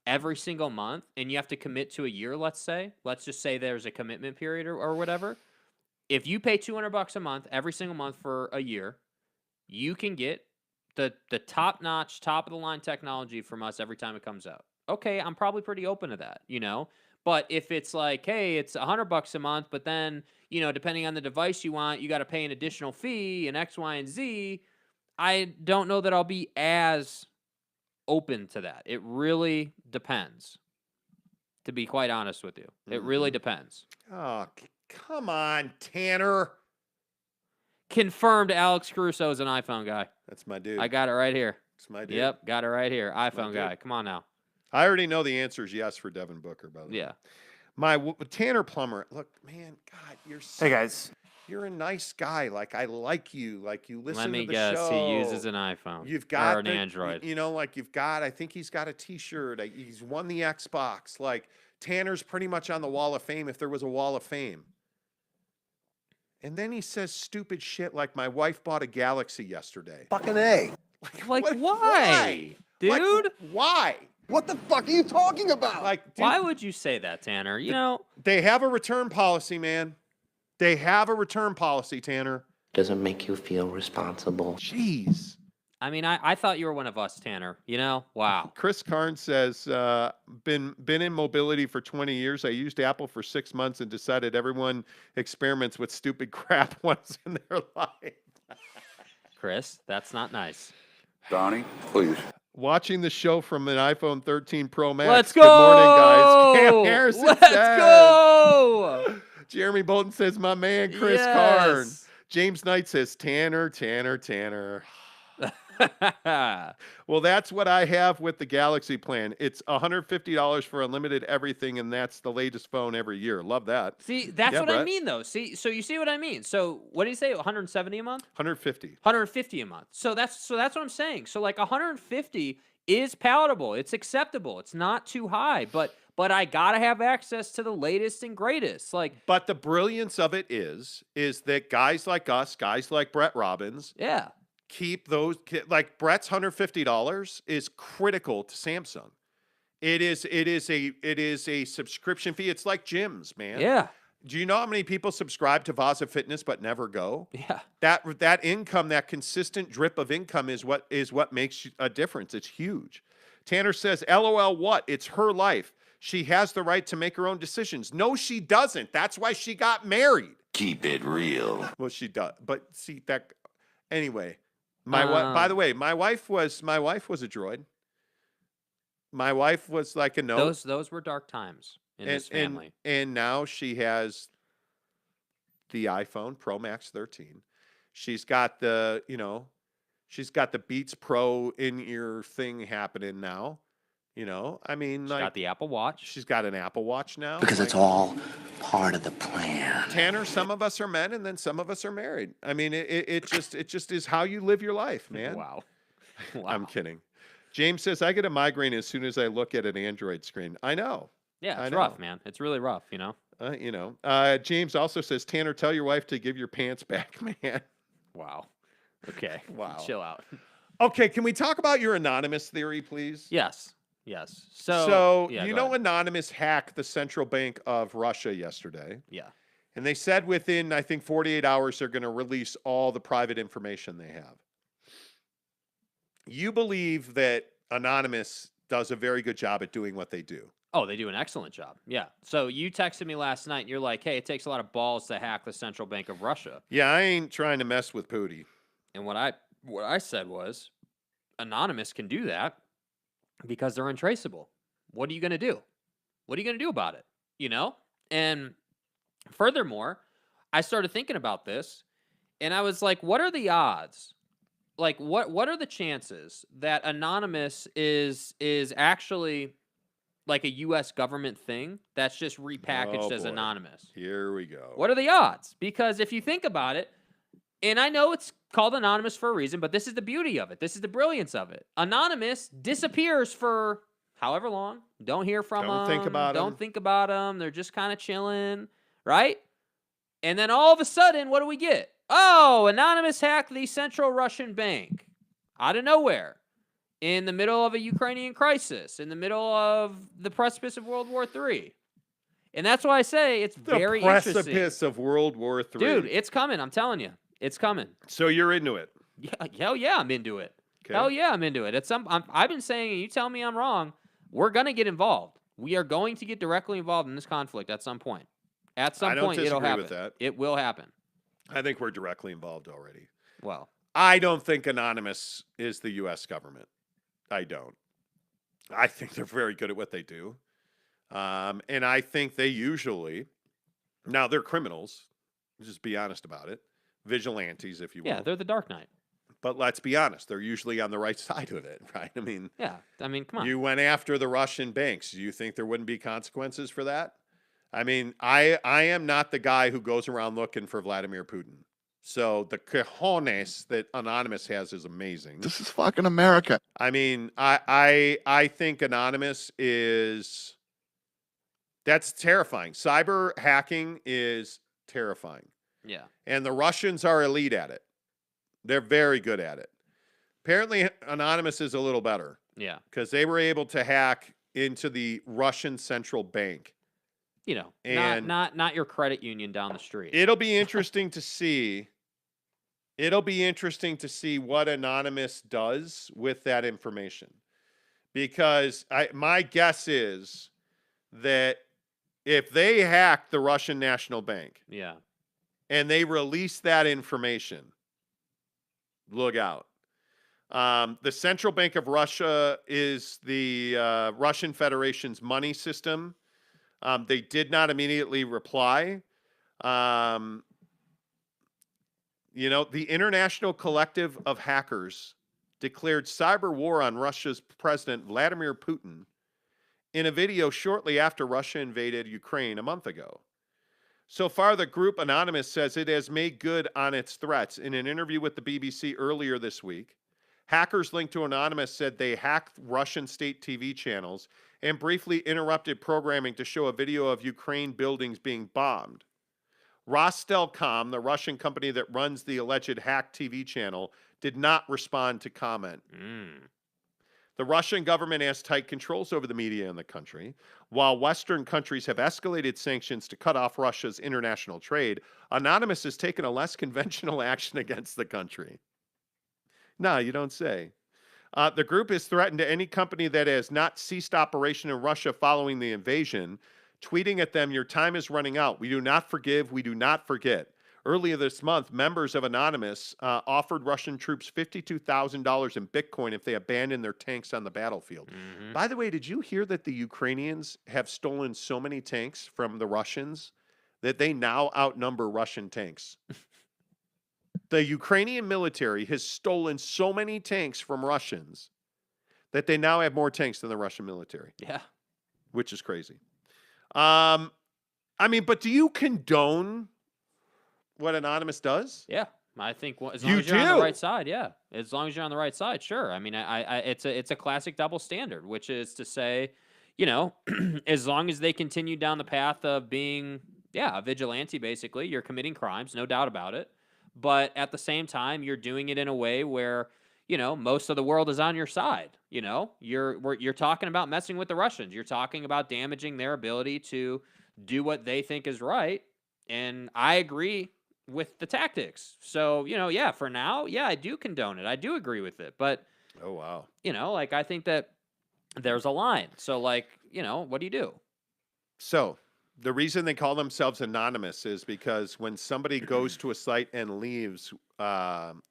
every single month, and you have to commit to a year, let's just say there's a commitment period or whatever. If you pay $200 a month, every single month for a year, you can get the top-notch, top-of-the-line technology from us every time it comes out. Okay, I'm probably pretty open to that, you know? But if it's like, hey, it's $100 a month, but then, you know, depending on the device you want, you got to pay an additional fee and X, Y, and Z, I don't know that I'll be as open to that. It really depends, to be quite honest with you. It really depends. Oh, come on, Tanner. Confirmed Alex Caruso is an iPhone guy. That's my dude. I got it right here. That's my dude. Yep, got it right here. iPhone guy. Come on now. I already know the answer is yes for Devin Booker, by the way. Yeah. Tanner Plummer. Look, man, God, you're so, Hey, guys. You're a nice guy. Like, I like you. Like, you listen Let me to the guess. show. He uses an iPhone. You've got or an Android. You know, like I think he's got a T-shirt. He's won the Xbox. Like, Tanner's pretty much on the Wall of Fame if there was a Wall of Fame. And then he says stupid shit like, my wife bought a Galaxy yesterday. Fucking A. Like why? Dude? Like, why? What the fuck are you talking about? Like, dude, Why would you say that, Tanner? You know, they have a return policy, man. They have a return policy, Tanner. Doesn't make you feel responsible. Jeez. I mean, I thought you were one of us, Tanner. You know? Wow. Chris Karn says, been in mobility for 20 years. I used Apple for 6 months and decided everyone experiments with stupid crap once in their life. Chris, that's not nice. Donnie, please. Watching the show from an iPhone 13 Pro Max. Let's go! Good morning, guys. Cam Harrison Let's says. go! Jeremy Bolton says, my man, Chris Karn. Yes. James Knight says, Tanner. Well, that's what I have with the Galaxy plan. It's $150 for unlimited everything, and that's the latest phone every year. Love that. See, that's Yeah, what I Brett? mean, though. See, so you see what I mean. So what do you say? 170 a month? 150. 150 a month. So that's what I'm saying. So like 150 is palatable. It's acceptable. It's not too high, but I gotta have access to the latest and greatest. Like, But the brilliance of it is that guys like us, guys like Brett Robbins, yeah, keep those, like Brett's $150 is critical to Samsung. It is a subscription fee. It's like gyms, man. yeah, Do you know how many people subscribe to Vaza Fitness but never go? yeah. That income, that consistent drip of income is what makes a difference. It's huge. Tanner says, LOL what? It's her life. She has the right to make her own decisions. No, she doesn't. That's why she got married. Keep it real. Well, she does. But see that anyway. By the way, my wife was a droid. My wife was like a note. Those were dark times in this family. And now she has the iPhone Pro Max 13. She's got the Beats Pro in-ear thing happening now. I mean, She's like, got the Apple Watch. she's got an Apple Watch now. Because it's all part of the plan. Tanner, some of us are men and then some of us are married. I mean, it just is how you live your life, man. Wow. I'm kidding. James says, I get a migraine as soon as I look at an Android screen. I know. Yeah, I it's know. rough, man. It's really rough, James also says, Tanner, tell your wife to give your pants back, man. Wow. Okay. Wow. Chill out. Okay, can we talk about your anonymous theory, please? Yes. So yeah, go ahead. Anonymous hacked the central bank of Russia yesterday. Yeah. And they said within, I think, 48 hours, they're going to release all the private information they have. You believe that Anonymous does a very good job at doing what they do. Oh, they do an excellent job. Yeah. So you texted me last night and you're like, hey, it takes a lot of balls to hack the central bank of Russia. Yeah, I ain't trying to mess with Pooty. And what I said was, Anonymous can do that because they're untraceable. What are you going to do? What are you going to do about it? And furthermore, I started thinking about this and I was like, what are the odds? Like, what are the chances that Anonymous is actually like a U.S. government thing that's just repackaged as Anonymous? Here we go. What are the odds? Because if you think about it, and I know it's called Anonymous for a reason, but this is the beauty of it. This is the brilliance of it. Anonymous disappears for however long. Don't hear from them. Don't think about them. Don't think about them. They're just kind of chilling, right? And then all of a sudden, what do we get? Oh, Anonymous hacked the central Russian bank out of nowhere in the middle of a Ukrainian crisis, in the middle of the precipice of World War III. And that's why I say it's very interesting. The precipice of World War III. Dude, it's coming. I'm telling you. It's coming. So you're into it? Yeah, hell yeah, I'm into it. Okay. Hell yeah, I'm into it. I've been saying, and you tell me I'm wrong, we're going to get involved. We are going to get directly involved in this conflict at some point. At some point, it'll happen. With that. It will happen. I think we're directly involved already. Well, I don't think Anonymous is the U.S. government. I don't. I think they're very good at what they do. And I think they usually, now they're criminals, just be honest about it, vigilantes, if you will. yeah, they're the Dark Knight. But let's be honest, they're usually on the right side of it, right? I mean, come on. You went after the Russian banks. Do you think there wouldn't be consequences for that? I mean, I am not the guy who goes around looking for Vladimir Putin. So the cojones that Anonymous has is amazing. This is fucking America. I mean, I think Anonymous is, that's terrifying. Cyber hacking is terrifying. Yeah. And the Russians are elite at it. They're very good at it. Apparently, Anonymous is a little better. Yeah. Because they were able to hack into the Russian central bank. And not your credit union down the street. It'll be interesting to see It'll be interesting to see what Anonymous does with that information, because my guess is that if they hack the Russian National Bank, Yeah. and they release that information, look out. The Central Bank of Russia is the Russian Federation's money system. They did not immediately reply. The International Collective of Hackers declared cyber war on Russia's President Vladimir Putin in a video shortly after Russia invaded Ukraine a month ago. So far, the group Anonymous says it has made good on its threats. In an interview with the BBC earlier this week, hackers linked to Anonymous said they hacked Russian state TV channels and briefly interrupted programming to show a video of Ukraine buildings being bombed. Rostelcom, the Russian company that runs the alleged hacked TV channel, did not respond to comment. The Russian government has tight controls over the media in the country. While Western countries have escalated sanctions to cut off Russia's international trade, Anonymous has taken a less conventional action against the country. No, you don't say. The group has threatened to any company that has not ceased operation in Russia following the invasion, tweeting at them, "Your time is running out. We do not forgive. We do not forget." Earlier this month, members of Anonymous offered Russian troops $52,000 in Bitcoin if they abandoned their tanks on the battlefield. By the way, did you hear that the Ukrainians have stolen so many tanks from the Russians that they now outnumber Russian tanks? The Ukrainian military has stolen so many tanks from Russians that they now have more tanks than the Russian military. Yeah. Which is crazy. But do you condone what Anonymous does? Yeah, I think as long as you're on the right side, yeah. As long as you're on the right side, sure. I mean, it's a classic double standard, which is to say, as long as they continue down the path of being, a vigilante, basically, you're committing crimes, no doubt about it. But at the same time, you're doing it in a way where, most of the world is on your side. You're talking about messing with the Russians. You're talking about damaging their ability to do what they think is right. And I agree with the tactics. So, for now, I do condone it. I do agree with it. But, oh, wow. I think that there's a line. So, what do you do? So, the reason they call themselves Anonymous is because when somebody goes to a site and leaves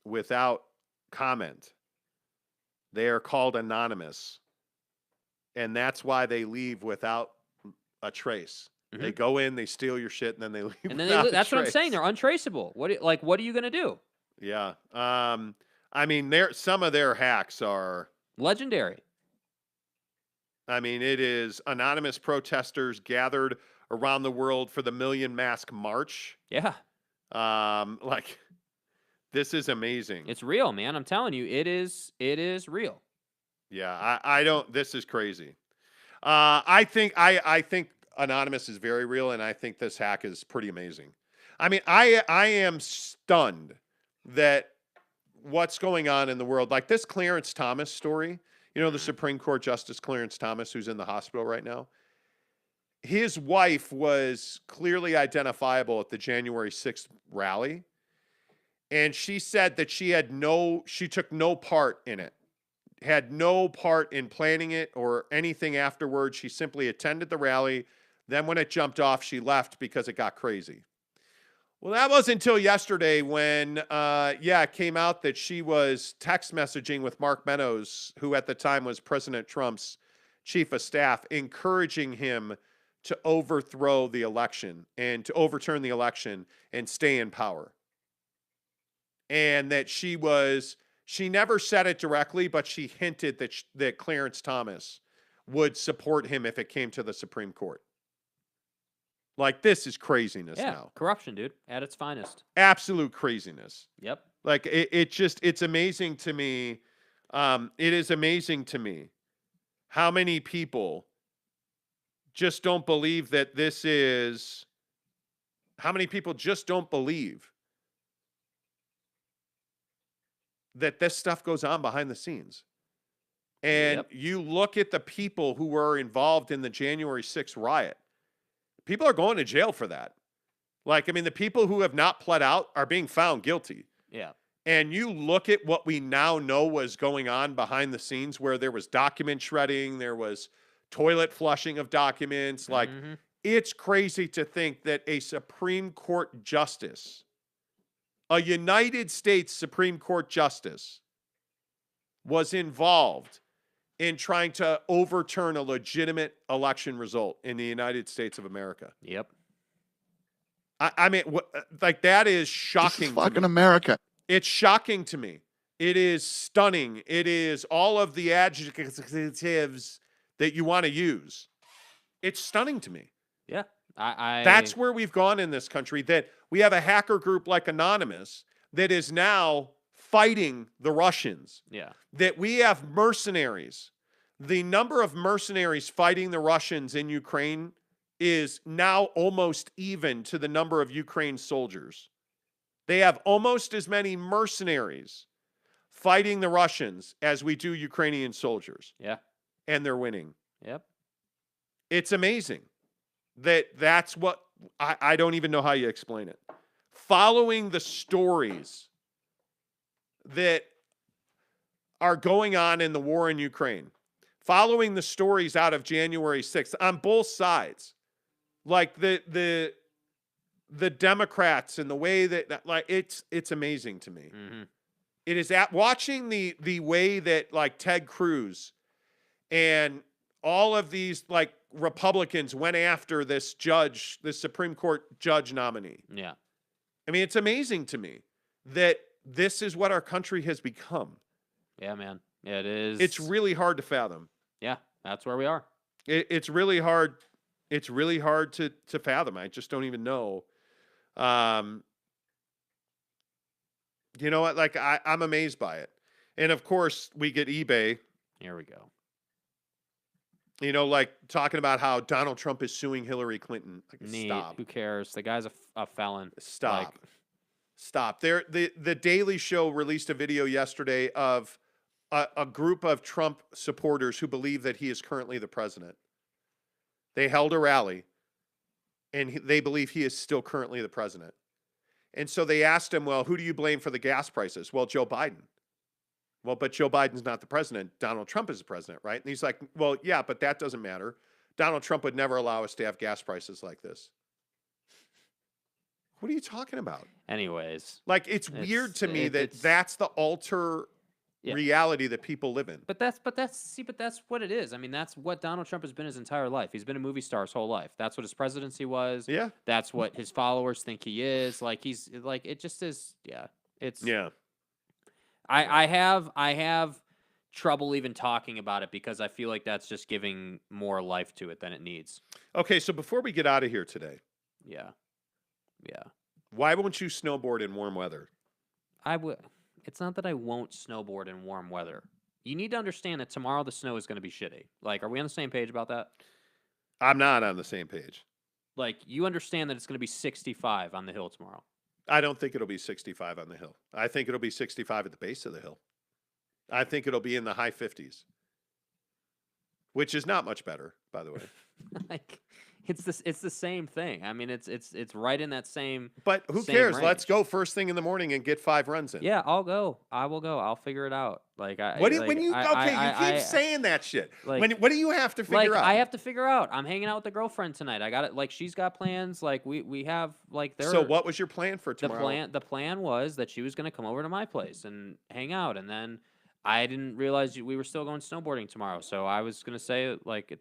without comment, they are called Anonymous. And that's why they leave without a trace. They go in, they steal your shit, and then they leave. And then that's what I'm saying. They're untraceable. What are you gonna do? Yeah. Some of their hacks are legendary. It is anonymous protesters gathered around the world for the Million Mask March. Yeah. This is amazing. It's real, man. I'm telling you, it is real. Yeah. This is crazy. I think Anonymous is very real, and I think this hack is pretty amazing. I am stunned that what's going on in the world, like this Clarence Thomas story, the Supreme Court Justice Clarence Thomas, who's in the hospital right now. His wife was clearly identifiable at the January 6th rally, and she said that she took no part in it, had no part in planning it or anything afterwards. She simply attended the rally. Then when it jumped off, she left because it got crazy. Well, that wasn't until yesterday when, it came out that she was text messaging with Mark Meadows, who at the time was President Trump's chief of staff, encouraging him to overturn the election and stay in power. And that she never said it directly, but she hinted that Clarence Thomas would support him if it came to the Supreme Court. This is craziness now. Corruption, dude, at its finest. Absolute craziness. Yep. It's amazing to me. It is amazing to me how many people just don't believe that this is, how many people just don't believe that this stuff goes on behind the scenes. And you look at the people who were involved in the January 6th riot. People are going to jail for that. The people who have not pled out are being found guilty. Yeah. and you look at what we now know was going on behind the scenes, where there was document shredding, there was toilet flushing of documents, like it's crazy to think that a Supreme Court justice, a United States Supreme Court justice, was involved in trying to overturn a legitimate election result in the United States of America. Yep. I mean, like, that is shocking. This is fucking America. It's shocking to me. It is stunning. It is all of the adjectives that you want to use. It's stunning to me. Yeah. That's where we've gone in this country, that we have a hacker group like Anonymous that is now fighting the Russians. Yeah. That we have mercenaries. The number of mercenaries fighting the Russians in Ukraine is now almost even to the number of Ukraine soldiers. They have almost as many mercenaries fighting the Russians as we do Ukrainian soldiers. Yeah. And they're winning. Yep. It's amazing that's what I don't even know how you explain it. Following the stories that are going on in the war in Ukraine, following the stories out of January 6th on both sides, like the Democrats and the way that like it's amazing to me. It is watching the way that, like, Ted Cruz and all of these, like, Republicans went after this judge, this Supreme Court judge nominee. Yeah. I mean, it's amazing to me that this is what our country has become. Yeah, man. Yeah, it is. It's really hard to fathom. Yeah, that's where we are. It's really hard. It's really hard to fathom. I just don't even know. You know what? Like, I'm amazed by it. And of course, we get eBay. Here we go. You know, like, talking about how Donald Trump is suing Hillary Clinton. Like, Neat. stop. Who cares? The guy's a felon. Stop. Like, Stop. The Daily Show released a video yesterday of a group of Trump supporters who believe that he is currently the president. They held a rally, and they believe he is still currently the president. And so they asked him, well, who do you blame for the gas prices? Well, Joe Biden. Well, but Joe Biden's not the president. Donald Trump is the president, right? And he's like, well, yeah, but that doesn't matter. Donald Trump would never allow us to have gas prices like this. What are you talking about? anyways. Like, it's weird to me that that's the alter reality that people live in. But that's what it is. I mean, that's what Donald Trump has been his entire life. He's been a movie star his whole life. That's what his presidency was. Yeah. That's what his followers think he is. Like, he's like, it just is. Yeah. It's. Yeah. I have trouble even talking about it because I feel like that's just giving more life to it than it needs. Okay, so before we get out of here today. Yeah. Yeah. Why won't you snowboard in warm weather? I would. It's not that I won't snowboard in warm weather. You need to understand that tomorrow the snow is going to be shitty. Like, are we on the same page about that? I'm not on the same page. Like, you understand that it's going to be 65 on the hill tomorrow. I don't think it'll be 65 on the hill. I think it'll be 65 at the base of the hill. I think it'll be in the high 50s, which is not much better, by the way. Like, it's the same thing. I mean, it's right in that same. But who same cares? range. Let's go first thing in the morning and get 5 runs in. Yeah, I'll go. I will go. I'll figure it out. Like, When you keep saying that shit. Like, what do you have to figure out? I have to figure out. I'm hanging out with the girlfriend tonight. I got it. Like, she's got plans. Like, we have like there. So what was your plan for tomorrow? The plan was that she was going to come over to my place and hang out, and then I didn't realize we were still going snowboarding tomorrow. So I was going to say like.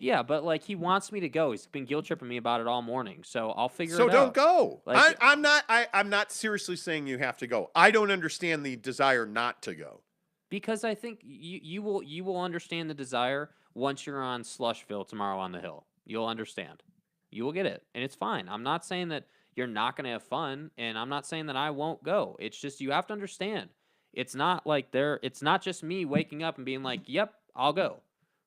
Yeah, but like he wants me to go. He's been guilt tripping me about it all morning. So I'll figure it out. So don't go. Like, I'm not seriously saying you have to go. I don't understand the desire not to go. Because I think you will understand the desire once you're on Slushville tomorrow on the hill. You'll understand. You will get it. And it's fine. I'm not saying that you're not going to have fun, and I'm not saying that I won't go. It's just you have to understand. It's not like it's not just me waking up and being like, "Yep, I'll go."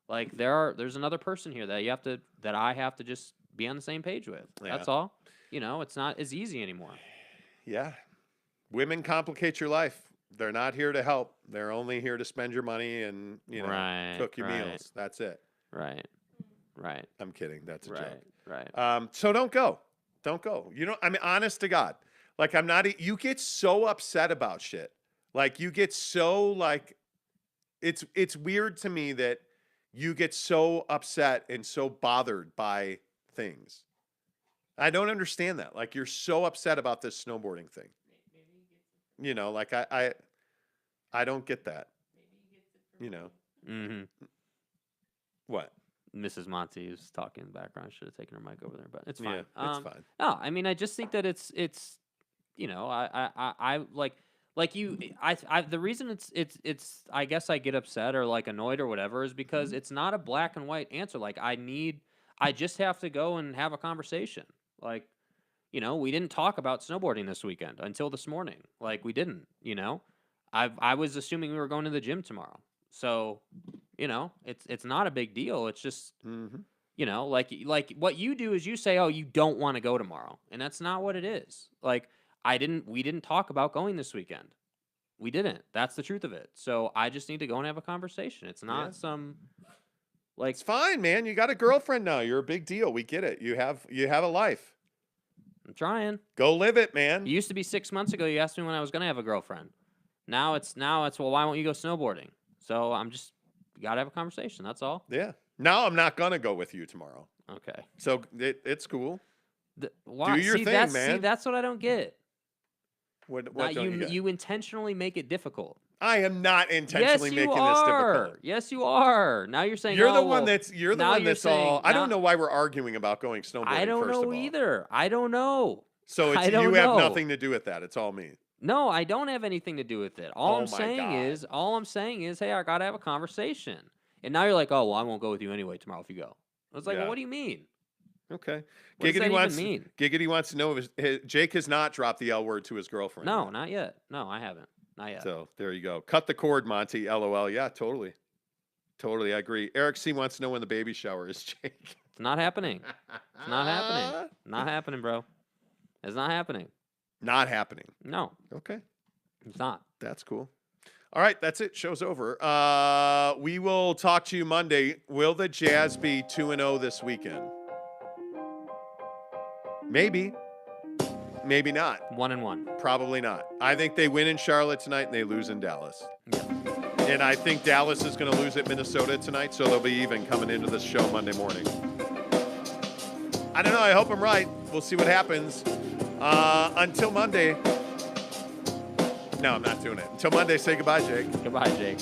Like there's another person here that I have to just be on the same page with. Yeah. That's all. You know, it's not as easy anymore. Yeah. Women complicate your life. They're not here to help. They're only here to spend your money and, cook your meals. That's it. Right. Right. I'm kidding. That's a joke. Right. So don't go. Don't go. I mean, honest to God. Like, I'm not, you get so upset about shit. Like, you get so, like, it's weird to me that you get so upset and so bothered by things. I don't understand that. Like, you're so upset about this snowboarding thing. You know, like, I don't get that. You know. Mm-hmm. What? Mrs. Monty is talking in the background. Should have taken her mic over there, but it's fine. Yeah, it's fine. No, I mean, I just think that it's you know, I like you. The reason it's I guess I get upset or like annoyed or whatever is because it's not a black and white answer. Like I just have to go and have a conversation. Like, you know, we didn't talk about snowboarding this weekend until this morning. Like, we didn't. You know, I was assuming we were going to the gym tomorrow. So, you know, it's not a big deal. It's just, you know, like what you do is you say, oh, you don't want to go tomorrow. And that's not what it is. Like, we didn't talk about going this weekend. We didn't. That's the truth of it. So I just need to go and have a conversation. It's not some, like. It's fine, man. You got a girlfriend now. You're a big deal. We get it. You have a life. I'm trying. Go live it, man. It used to be 6 months ago. You asked me when I was going to have a girlfriend. Now it's, well, why won't you go snowboarding? So you got to have a conversation. That's all. Yeah. Now I'm not going to go with you tomorrow. Okay. So it's cool. Why? Do your thing, man. See, that's what I don't get. What don't you get? You intentionally make it difficult. I am not intentionally making this difficult. Yes, you are. Now you're saying you're the one that's saying, all. I don't know why we're arguing about going snowboarding. I don't know either. I don't know. So you have nothing to do with that. It's all me. No, I don't have anything to do with it. All I'm saying is, hey, I gotta have a conversation. And now you're like, oh, well, I won't go with you anyway tomorrow if you go. I was like, well, what do you mean? Okay. What does that even mean? Giggity wants to know if Jake has not dropped the L word to his girlfriend. No, not yet. No, I haven't. Not yet. So there you go. Cut the cord, Monty. LOL. Yeah, totally. Totally, I agree. Eric C wants to know when the baby shower is, Jake. It's not happening. It's not happening. Not happening, bro. It's not happening. Not happening. No. Okay. It's not. That's cool. All right, that's it. Show's over. We will talk to you Monday. Will the Jazz be 2-0 this weekend? Maybe. Maybe not. 1-1. Probably not. I think they win in Charlotte tonight and they lose in Dallas. Yeah. And I think Dallas is going to lose at Minnesota tonight, so they'll be even coming into this show Monday morning. I don't know. I hope I'm right. We'll see what happens. Until Monday. No, I'm not doing it. Until Monday, say goodbye, Jake. Goodbye, Jake.